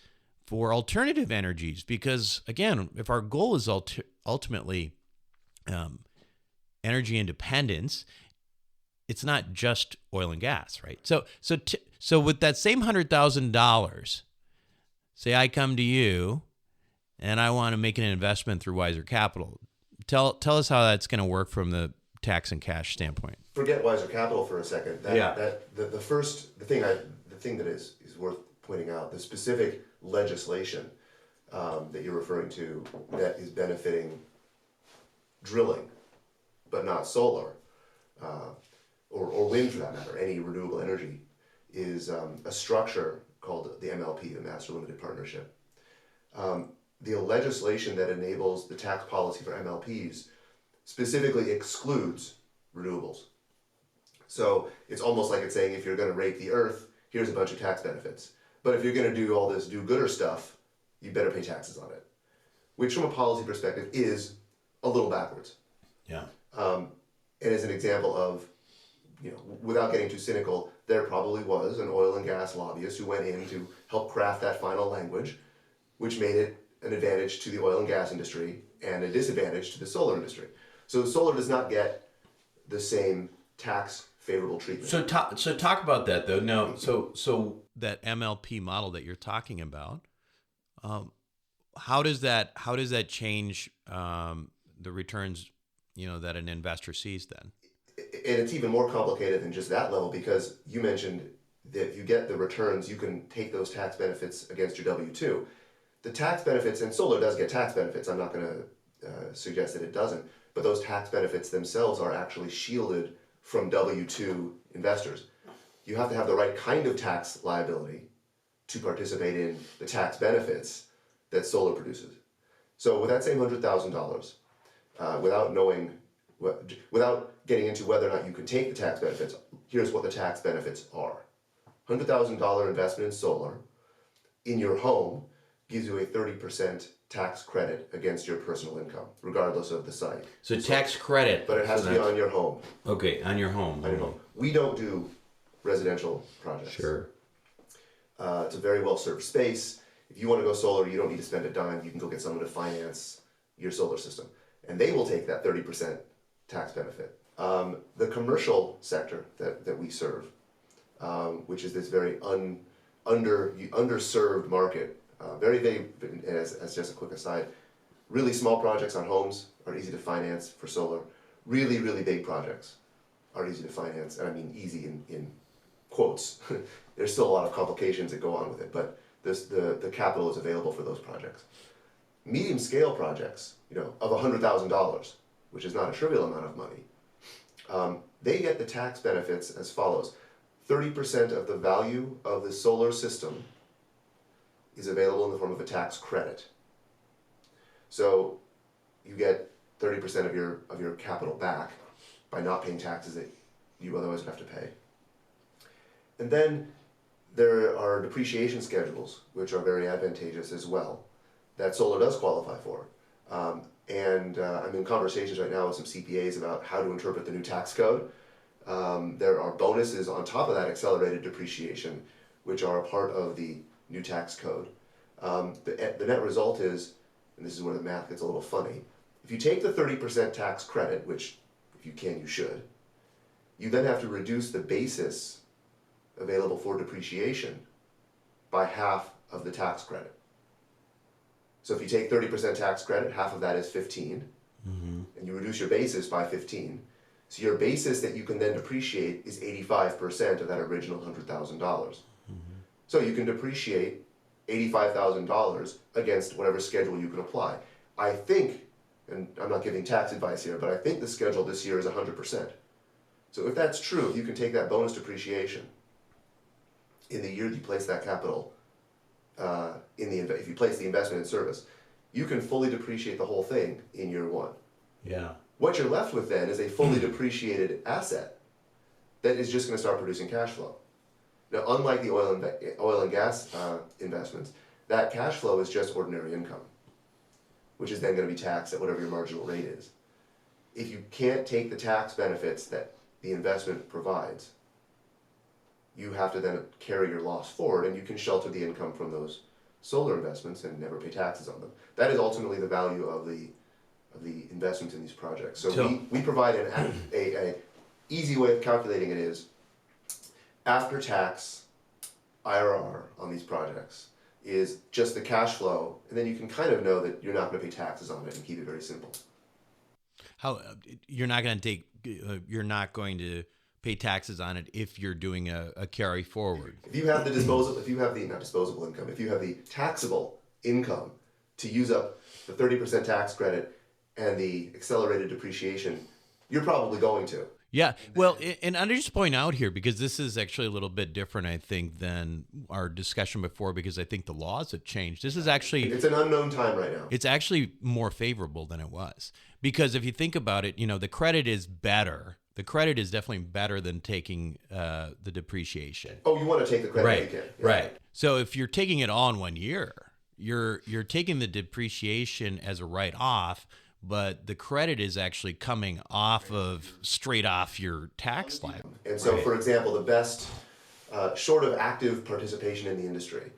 for alternative energies? Because again, if our goal is ultimately energy independence, it's not just oil and gas, right? So with that same $100,000, say I come to you and I want to make an investment through Wiser Capital. Tell us how that's going to work from the tax and cash standpoint. Forget Wiser Capital for a second. The thing that is worth pointing out, the specific legislation that you're referring to that is benefiting drilling, but not solar, or wind for that matter, any renewable energy, is a structure called the MLP, the Master Limited Partnership. The legislation that enables the tax policy for MLPs specifically excludes renewables. So it's almost like it's saying, if you're going to rake the earth, here's a bunch of tax benefits. But if you're going to do all this do-gooder stuff, you better pay taxes on it. Which from a policy perspective is a little backwards. Yeah. And as an example of, without getting too cynical, there probably was an oil and gas lobbyist who went in to help craft that final language, which made it an advantage to the oil and gas industry and a disadvantage to the solar industry. So solar does not get the same tax favorable treatment. So talk about that though. No, so that MLP model that you're talking about, how does that change the returns, that an investor sees then? And it's even more complicated than just that level, because you mentioned that if you get the returns, you can take those tax benefits against your W-2. The tax benefits, and solar does get tax benefits, I'm not going to suggest that it doesn't, but those tax benefits themselves are actually shielded from W-2 investors. You have to have the right kind of tax liability to participate in the tax benefits that solar produces. So with that same $100,000, without getting into whether or not you can take the tax benefits, here's what the tax benefits are. $100,000 investment in solar in your home gives you a 30% tax credit against your personal income, regardless of the site. So tax credit. But it has to be on your home. Okay, on your home. On your home. We don't do residential projects. Sure. It's a very well-served space. If you want to go solar, you don't need to spend a dime. You can go get someone to finance your solar system. And they will take that 30% tax benefit. The commercial sector that we serve, which is this very underserved market, very, as just a quick aside, really small projects on homes are easy to finance for solar. Really, really big projects are easy to finance, and I mean easy in quotes. There's still a lot of complications that go on with it, but the capital is available for those projects. Medium scale projects, of $100,000, which is not a trivial amount of money, they get the tax benefits as follows. 30% of the value of the solar system is available in the form of a tax credit. So you get 30% of your capital back by not paying taxes that you otherwise would have to pay. And then there are depreciation schedules, which are very advantageous as well, that solar does qualify for. I'm in conversations right now with some CPAs about how to interpret the new tax code. There are bonuses on top of that accelerated depreciation, which are a part of the new tax code. The net result is, and this is where the math gets a little funny, if you take the 30% tax credit, which if you can, you should, you then have to reduce the basis available for depreciation by half of the tax credit. So if you take 30% tax credit, half of that is 15, and you reduce your basis by 15. So your basis that you can then depreciate is 85% of that original $100,000. So you can depreciate $85,000 against whatever schedule you can apply. I think, and I'm not giving tax advice here, but I think the schedule this year is 100%. So if that's true, if you can take that bonus depreciation in the year you place that capital, if you place the investment in service, you can fully depreciate the whole thing in year one. Yeah. What you're left with then is a fully depreciated asset that is just going to start producing cash flow. Now, unlike the oil and gas investments, that cash flow is just ordinary income, which is then going to be taxed at whatever your marginal rate is. If you can't take the tax benefits that the investment provides, you have to then carry your loss forward, and you can shelter the income from those solar investments and never pay taxes on them. That is ultimately the value of the investments in these projects. So we provide a easy way of calculating it is after tax IRR on these projects is just the cash flow, and then you can kind of know that you're not going to pay taxes on it and keep it very simple. How you're not going to pay taxes on it if you're doing a carry forward. If you have the if you have the taxable income to use up the 30% tax credit and the accelerated depreciation, you're probably going to. Yeah, well, and I'll just point out here, because this is actually a little bit different, I think, than our discussion before, because I think the laws have changed. This is actually... It's an unknown time right now. It's actually more favorable than it was. Because if you think about it, the credit is better. The credit is definitely better than taking the depreciation. Oh, you want to take the credit? Right, you can. Yeah. Right. So if you're taking it all in 1 year, you're taking the depreciation as a write-off, but the credit is actually coming straight off your tax liability. And so, for example, the best, short of active participation in the industry,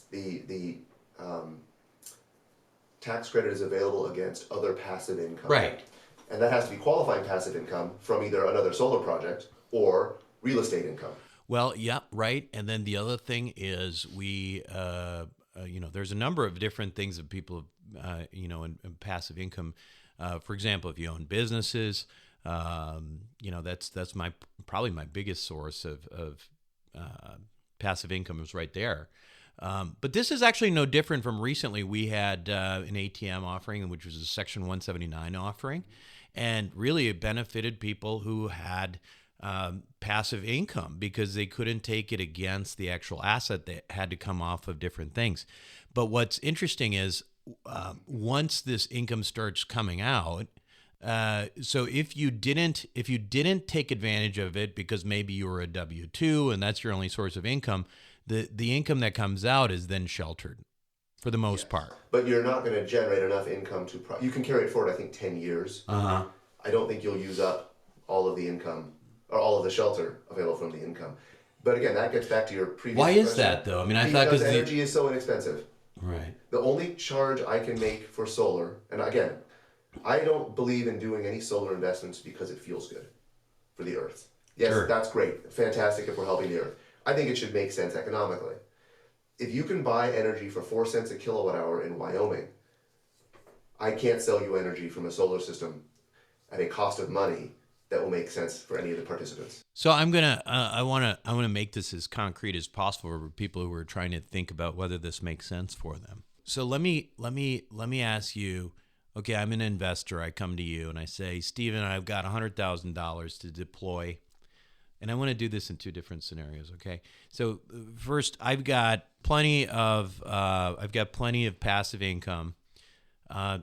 the tax credit is available against other passive income. Right. And that has to be qualifying passive income from either another solar project or real estate income. Well, yeah, right. And then the other thing is there's a number of different things that people, in passive income. For example, if you own businesses, that's probably my biggest source of passive income was right there. But this is actually no different from recently. We had an ATM offering, which was a Section 179 offering, and really it benefited people who had passive income because they couldn't take it against the actual asset that had to come off of different things. But what's interesting is once this income starts coming out, so if you didn't take advantage of it because maybe you were a W-2 and that's your only source of income, the income that comes out is then sheltered for the most part. But you're not going to generate enough income to you can carry it forward, I think, 10 years. I don't think you'll use up all of the income or all of the shelter available from the income. But again, that gets back to your previous Why question. is that though? I mean, I because thought energy is so inexpensive. Right. The only charge I can make for solar, and again, I don't believe in doing any solar investments because it feels good for the earth. Yes, Sure. That's great. Fantastic if we're helping the earth. I think it should make sense economically. If you can buy energy for 4 cents a kilowatt hour in Wyoming, I can't sell you energy from a solar system at a cost of money that will make sense for any of the participants. So I want to make this as concrete as possible for people who are trying to think about whether this makes sense for them. So let me ask you. Okay, I'm an investor. I come to you and I say, Stephen, I've got $100,000 to deploy, and I want to do this in two different scenarios. Okay, so first, I've got plenty of passive income.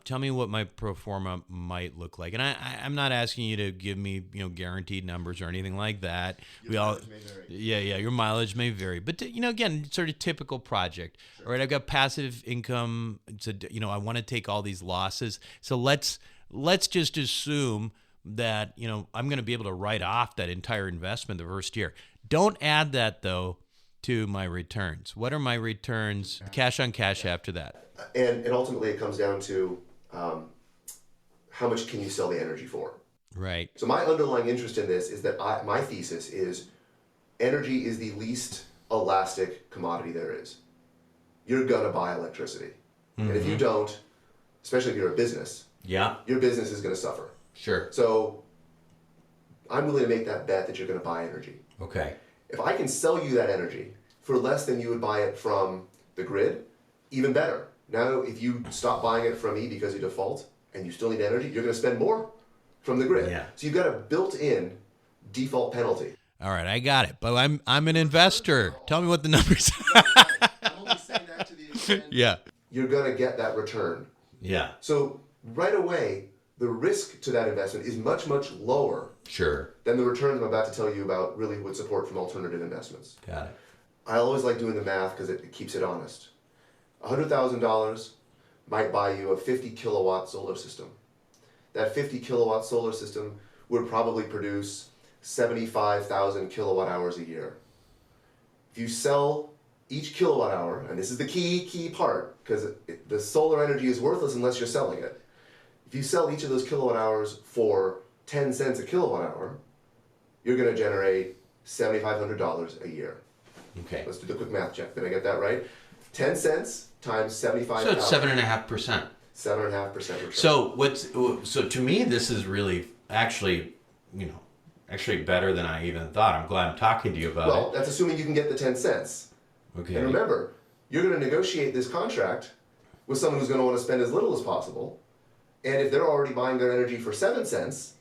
Tell me what my pro forma might look like, and I'm not asking you to give me guaranteed numbers or anything like that. Your mileage may vary, but again, sort of typical project. Sure. All right, I've got passive income. So I want to take all these losses. So let's just assume that I'm going to be able to write off that entire investment the first year. Don't add that though to my returns. What are my returns, cash on cash after that? And ultimately it comes down to how much can you sell the energy for? Right. So my underlying interest in this is that my thesis is energy is the least elastic commodity there is. You're going to buy electricity. Mm-hmm. And if you don't, especially if you're a business, your business is going to suffer. Sure. So I'm willing to make that bet that you're going to buy energy. Okay. If I can sell you that energy for less than you would buy it from the grid, even better. Now, if you stop buying it from me because you default and you still need energy, you're going to spend more from the grid. Yeah. So you've got a built-in default penalty. All right, I got it. But I'm an investor. Tell me what the numbers I'm only saying that to the extent you're going to get that return. Yeah. So right away, the risk to that investment is much, much lower than the returns I'm about to tell you about really would support from alternative investments. Got it. I always like doing the math because it keeps it honest. $100,000 might buy you a 50 kilowatt solar system. That 50 kilowatt solar system would probably produce 75,000 kilowatt hours a year. If you sell each kilowatt hour, and this is the key part, because the solar energy is worthless unless you're selling it. If you sell each of those kilowatt hours for 10 cents a kilowatt hour, you're going to generate $7,500 a year. Okay. Let's do the quick math check. Did I get that right? 10 cents times 75,000. So it's 7.5%. 7.5% return. So to me, this is really actually better than I even thought. I'm glad I'm talking to you about it. Well, that's assuming you can get the 10 cents. Okay. And remember, you're going to negotiate this contract with someone who's going to want to spend as little as possible. And if they're already buying their energy for 7 cents,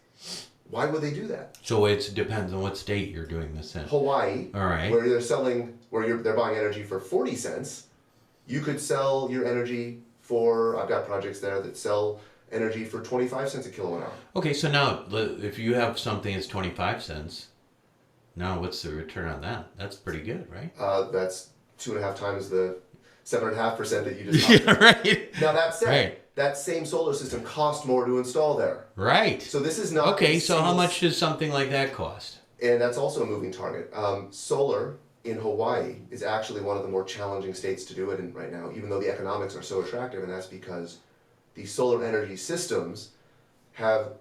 why would they do that? So it depends on what state you're doing this in. Hawaii, all right, where they're buying energy for 40 cents, you could sell your energy for, I've got projects there that sell energy for 25 cents a kilowatt hour. Okay, so now if you have something that's 25 cents, now what's the return on that? That's pretty good, right? That's 2.5 times the 7.5% that you just talked about. Right. Now that said, that same solar system cost more to install there. Right. So this is not... Okay, so how much does something like that cost? And that's also a moving target. Solar in Hawaii is actually one of the more challenging states to do it in right now, even though the economics are so attractive, and that's because the solar energy systems have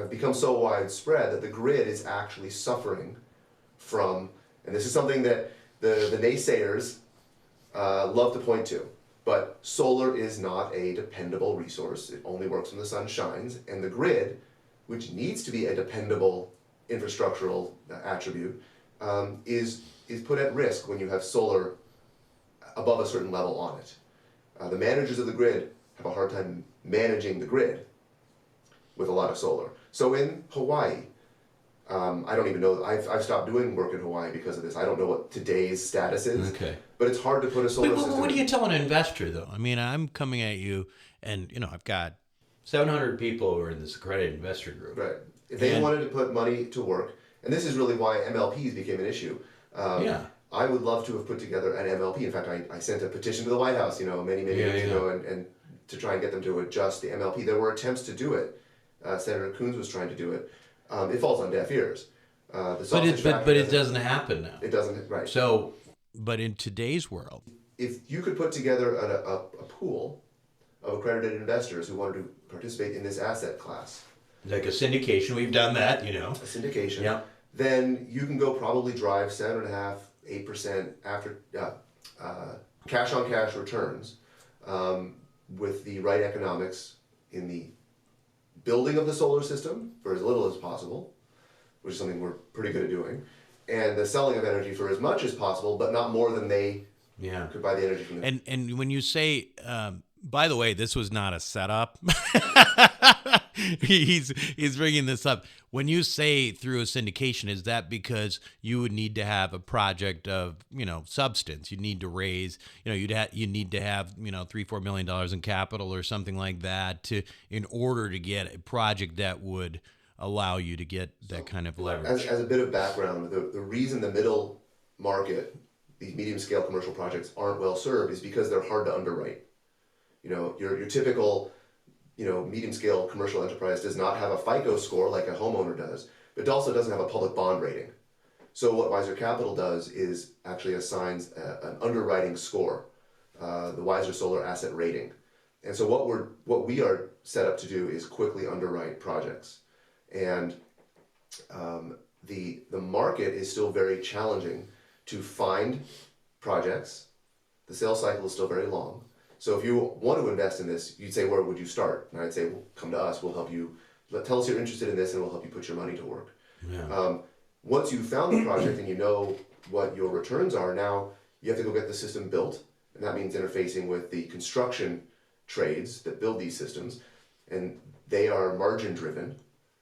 become so widespread that the grid is actually suffering from, and this is something that the naysayers love to point to, but solar is not a dependable resource. It only works when the sun shines, and the grid, which needs to be a dependable infrastructural attribute, is is put at risk when you have solar above a certain level on it. The managers of the grid have a hard time managing the grid with a lot of solar. So in Hawaii, I don't even know, I've stopped doing work in Hawaii because of this. I don't know what today's status is. Okay. But it's hard to put a solar system. What do you tell an investor, though? I mean, I'm coming at you, and, I've got 700 people who are in this accredited investor group. Right. If they wanted to put money to work, and this is really why MLPs became an issue. I would love to have put together an MLP. In fact, I sent a petition to the White House, many years ago, and to try and get them to adjust the MLP. There were attempts to do it. Senator Coons was trying to do it. It falls on deaf ears. But it doesn't happen now. It doesn't, right. So, but in today's world, if you could put together a pool of accredited investors who wanted to participate in this asset class, Like a syndication, we've done that, a syndication, Yeah. then you can go probably drive 7.5%, 8% after cash on cash returns with the right economics in the building of the solar system for as little as possible, which is something we're pretty good at doing, and the selling of energy for as much as possible, but not more than they could buy the energy from. And when you say, by the way, this was not a setup. He's bringing this up. When you say through a syndication, is that because you would need to have a project of substance? You need to raise you need to have $3-4 million in capital or something like that in order to get a project that would allow you to get that kind of leverage. As a bit of background, the reason the middle market, these medium scale commercial projects aren't well served is because they're hard to underwrite. Your typical medium scale commercial enterprise does not have a FICO score like a homeowner does, but it also doesn't have a public bond rating. So what Wiser Capital does is actually assigns an underwriting score, the Wiser Solar Asset Rating. And so what we are set up to do is quickly underwrite projects. And the market is still very challenging to find projects. The sales cycle is still very long. So if you want to invest in this, you'd say, where would you start? And I'd say, well, come to us. We'll help you. Tell us you're interested in this, and we'll help you put your money to work. Yeah. Once you've found the project and you know what your returns are, now you have to go get the system built. And that means interfacing with the construction trades that build these systems. And they are margin driven.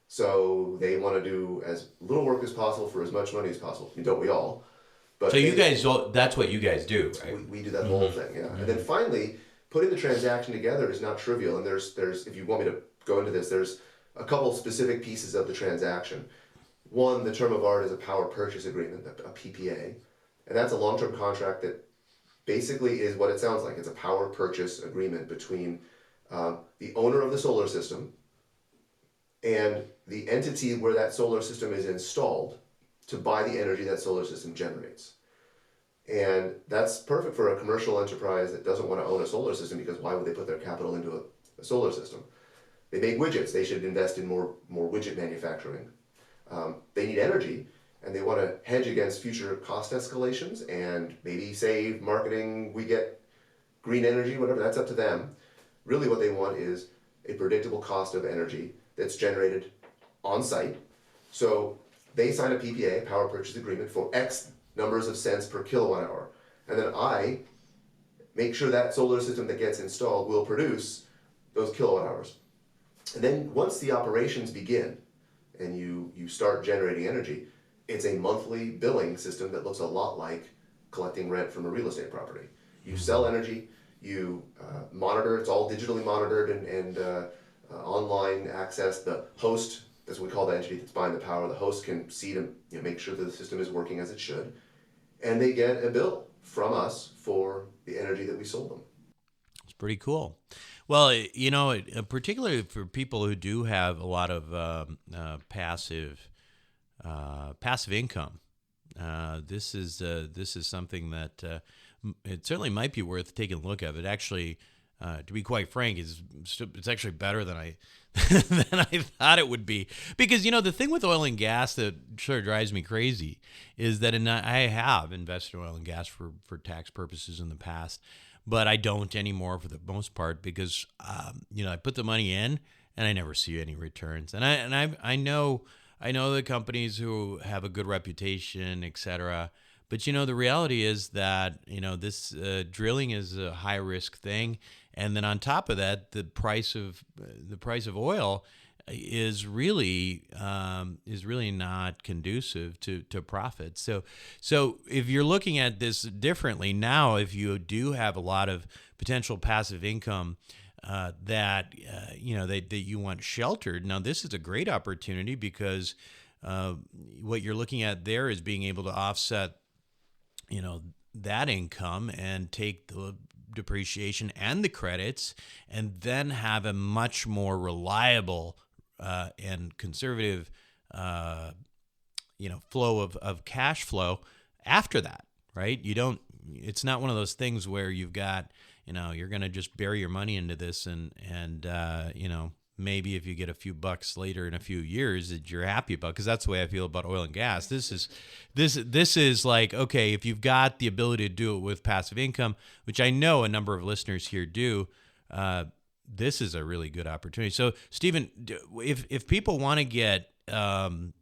So they want to do as little work as possible for as much money as possible. Don't we all? But So you guys, that's what you guys do, right? We do that whole thing, yeah. And then finally, putting the transaction together is not trivial. And there's if you want me to go into this, there's a couple specific pieces of the transaction. One, the term of art is a power purchase agreement, a PPA. And that's a long-term contract that basically is what it sounds like. It's a power purchase agreement between the owner of the solar system and the entity where that solar system is installed to buy the energy that solar system generates. And that's perfect for a commercial enterprise that doesn't want to own a solar system, because why would they put their capital into a solar system? They make widgets. They should invest in more widget manufacturing. They need energy, and they want to hedge against future cost escalations and maybe save marketing. We get green energy, whatever, that's up to them. Really what they want is a predictable cost of energy that's generated on site. So they sign a PPA, a power purchase agreement, for X numbers of cents per kilowatt hour. And then I make sure that solar system that gets installed will produce those kilowatt hours. And then once the operations begin and you start generating energy, it's a monthly billing system that looks a lot like collecting rent from a real estate property. You sell energy, you monitor, it's all digitally monitored and online access. The host, that's what we call the entity that's buying the power, the host can see to make sure that the system is working as it should. And they get a bill from us for the energy that we sold them. It's pretty cool. Well, particularly for people who do have a lot of passive income, this is something that it certainly might be worth taking a look at. It actually, to be quite frank, it's actually better than I than I thought it would be. Because the thing with oil and gas that sort of drives me crazy is that I have invested in oil and gas for tax purposes in the past, but I don't anymore for the most part because I put the money in and I never see any returns. And I know the companies who have a good reputation, etc., But the reality is that this drilling is a high risk thing, and then on top of that, the price of oil is really not conducive to profit. So if you're looking at this differently now, if you do have a lot of potential passive income that you want sheltered, now this is a great opportunity because what you're looking at there is being able to offset that income and take the depreciation and the credits, and then have a much more reliable and conservative, flow of cash flow after that, right? It's not one of those things where you've got, you're going to just bury your money into this and maybe if you get a few bucks later in a few years that you're happy about, because that's the way I feel about oil and gas. This is like, okay, if you've got the ability to do it with passive income, which I know a number of listeners here do, this is a really good opportunity. So, Stephen, if people want to get if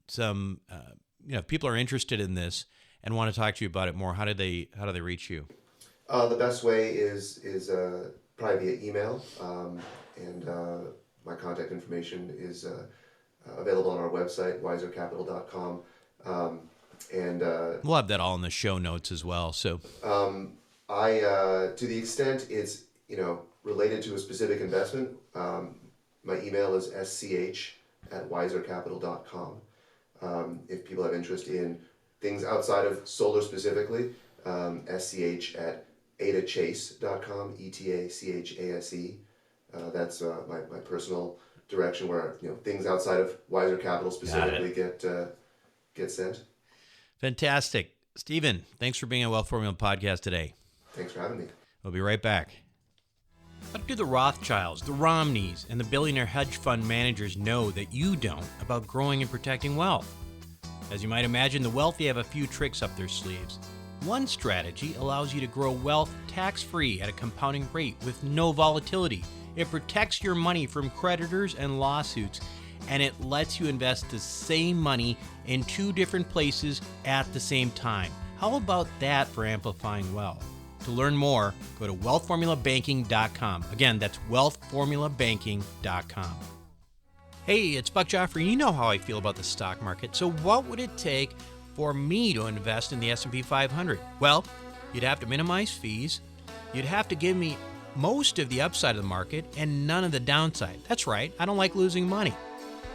people are interested in this and want to talk to you about it more, how do they reach you? The best way is probably via email, and my contact information is available on our website, wisercapital.com. We'll have that all in the show notes as well. So, I to the extent it's related to a specific investment, my email is sch@wisercapital.com. If people have interest in things outside of solar specifically, sch@etachase.com, ETACHASE. That's my personal direction where things outside of Wiser Capital specifically get sent. Fantastic. Stephen, thanks for being on Wealth Formula Podcast today. Thanks for having me. We'll be right back. What do the Rothschilds, the Romneys, and the billionaire hedge fund managers know that you don't about growing and protecting wealth? As you might imagine, the wealthy have a few tricks up their sleeves. One strategy allows you to grow wealth tax-free at a compounding rate with no volatility. It protects your money from creditors and lawsuits, and it lets you invest the same money in two different places at the same time. How about that for amplifying wealth? To learn more, go to wealthformulabanking.com. Again, that's wealthformulabanking.com. Hey, it's Buck Joffrey. You know how I feel about the stock market. So what would it take for me to invest in the S&P 500? Well, you'd have to minimize fees. You'd have to give me most of the upside of the market and none of the downside. That's right, I don't like losing money.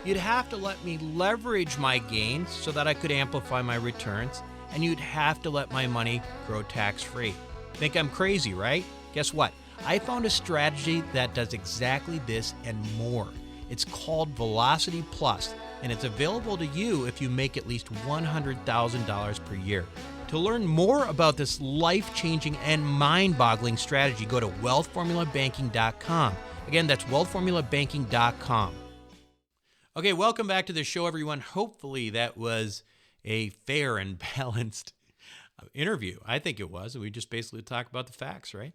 You'd have to let me leverage my gains so that I could amplify my returns, and you'd have to let my money grow tax-free. Think I'm crazy, right? Guess what? I found a strategy that does exactly this and more. It's called Velocity Plus, and it's available to you if you make at least $100,000 per year. To learn more about this life-changing and mind-boggling strategy, go to wealthformulabanking.com. Again, that's wealthformulabanking.com. Okay, welcome back to the show, everyone. Hopefully that was a fair and balanced interview. I think it was. We just basically talked about the facts, right?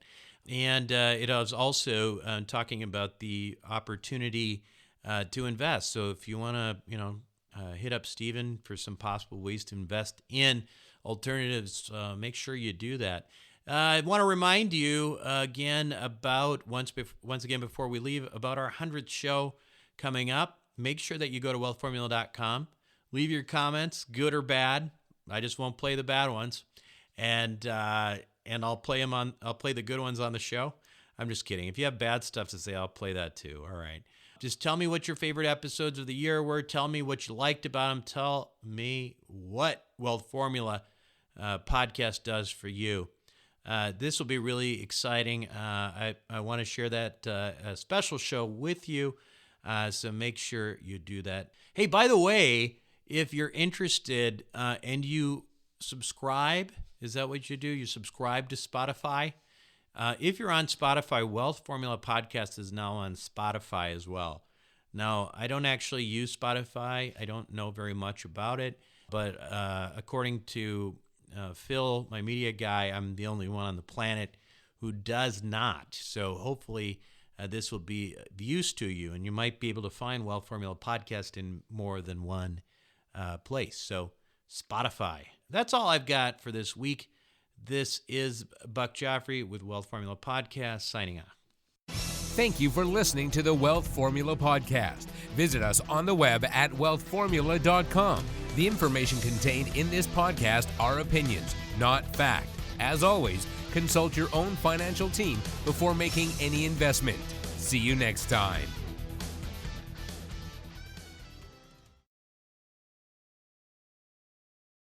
And it was also talking about the opportunity to invest. So if you want to, hit up Stephen for some possible ways to invest in alternatives, make sure you do that. I want to remind you again about once again before we leave about our 100th show coming up. Make sure that you go to wealthformula.com. Leave your comments, good or bad. I just won't play the bad ones, and I'll play the good ones on the show. I'm just kidding. If you have bad stuff to say, I'll play that too. All right. Just tell me what your favorite episodes of the year were. Tell me what you liked about them. Tell me what Wealth Formula podcast does for you. This will be really exciting. I want to share that a special show with you, so make sure you do that. Hey, by the way, if you're interested and you subscribe, is that what you do? You subscribe to Spotify? If you're on Spotify, Wealth Formula Podcast is now on Spotify as well. Now, I don't actually use Spotify. I don't know very much about it. But according to Phil, my media guy, I'm the only one on the planet who does not. So hopefully this will be of use to you, and you might be able to find Wealth Formula Podcast in more than one place. So Spotify. That's all I've got for this week. This is Buck Joffrey with Wealth Formula Podcast, signing off. Thank you for listening to the Wealth Formula Podcast. Visit us on the web at wealthformula.com. The information contained in this podcast are opinions, not fact. As always, consult your own financial team before making any investment. See you next time.